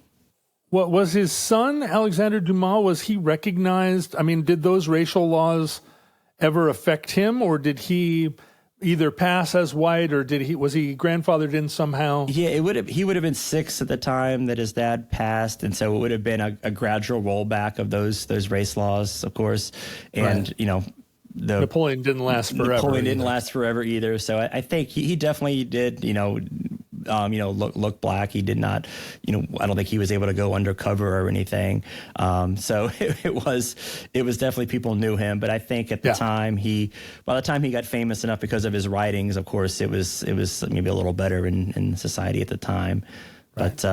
What was his son, Alexandre Dumas, was he recognized? I mean, did those racial laws ever affect him, or did he either pass as white, or was he grandfathered in somehow? Yeah, he would have been 6 at the time that his dad passed, and so it would have been a gradual rollback of those race laws, of course. And right. Napoleon didn't last forever. Napoleon didn't last forever either. So I think he definitely did, look black. He did not, I don't think he was able to go undercover or anything. So it was definitely, people knew him. But I think at the time by the time he got famous enough because of his writings, of course, it was maybe a little better in society at the time. Right.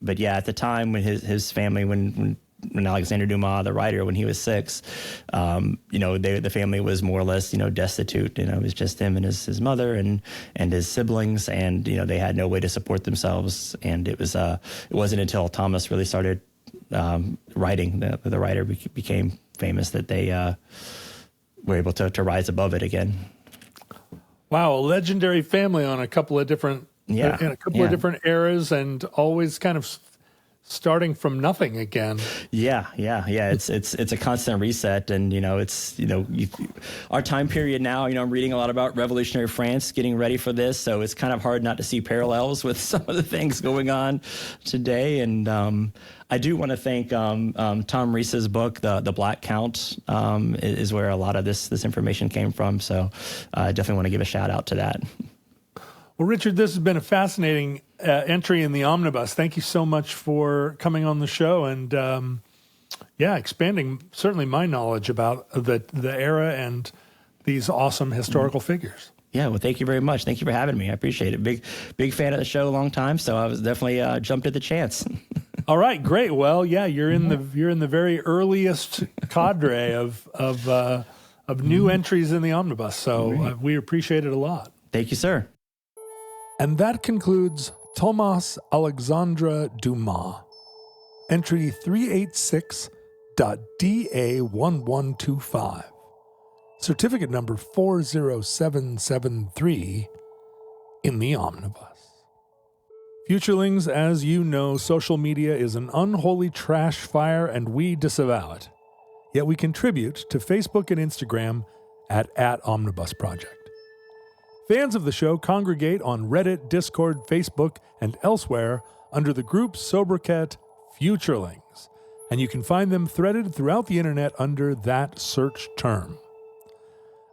But yeah, at the time when his family, when Alexandre Dumas, the writer, when he was 6, the family was more or less, destitute. It was just him and his mother and his siblings, and they had no way to support themselves. And it wasn't until Thomas really started writing, the writer became famous, that they were able to rise above it again. Wow, a legendary family on a couple of different in a couple of different eras, and always kind of starting from nothing again. Yeah. It's a constant reset, and our time period now. I'm reading a lot about Revolutionary France, getting ready for this, so it's kind of hard not to see parallels with some of the things going on today. And I do want to thank Tom Reese's book, The Black Count, is where a lot of this information came from. So I definitely want to give a shout out to that. Well, Richard, this has been a fascinating entry in the Omnibus. Thank you so much for coming on the show and, expanding certainly my knowledge about the era and these awesome historical figures. Yeah, well, thank you very much. Thank you for having me. I appreciate it. Big fan of the show, a long time, so I was definitely jumped at the chance. All right, great. Well, yeah, you're in the very earliest cadre of new entries in the Omnibus, so we appreciate it a lot. Thank you, sir. And that concludes Thomas-Alexandre Dumas, entry 386.DA1125, certificate number 40773 in the Omnibus. Futurelings, as you know, social media is an unholy trash fire, and we disavow it. Yet we contribute to Facebook and Instagram at Omnibus Project. Fans of the show congregate on Reddit, Discord, Facebook, and elsewhere under the group sobriquet Futurelings, and you can find them threaded throughout the internet under that search term.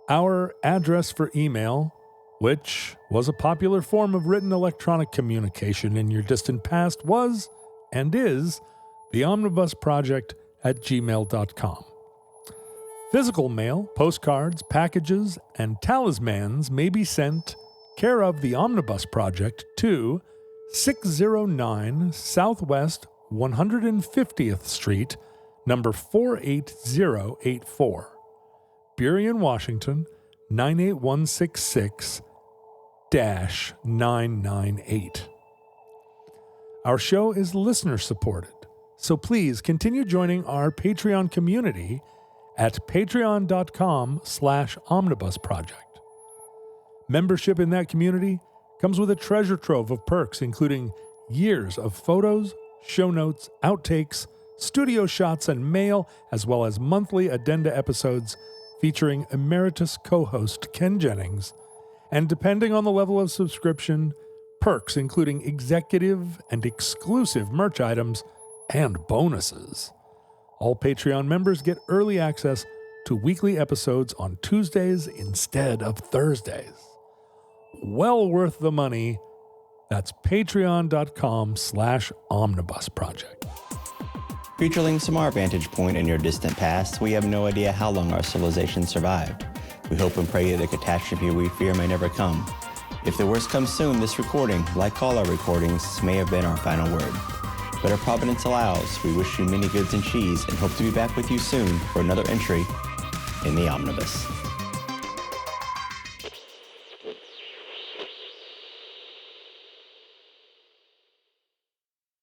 Our address for email, which was a popular form of written electronic communication in your distant past, was and is theomnibusproject@gmail.com. Physical mail, postcards, packages, and talismans may be sent care of the Omnibus Project to 609 Southwest 150th Street, number 48084, Burien, Washington, 98166-998. Our show is listener-supported, so please continue joining our Patreon community at patreon.com/omnibusproject. Membership in that community comes with a treasure trove of perks, including years of photos, show notes, outtakes, studio shots, and mail, as well as monthly addenda episodes featuring emeritus co-host Ken Jennings, and depending on the level of subscription, perks including executive and exclusive merch items and bonuses. All Patreon members get early access to weekly episodes on Tuesdays instead of Thursdays. Well worth the money. That's patreon.com/omnibus project. Futurelings, from our vantage point in your distant past, we have no idea how long our civilization survived. We hope and pray that the catastrophe we fear may never come. If the worst comes soon, this recording, like all our recordings, may have been our final word. But our providence allows, we wish you many goods and cheese and hope to be back with you soon for another entry in the Omnibus.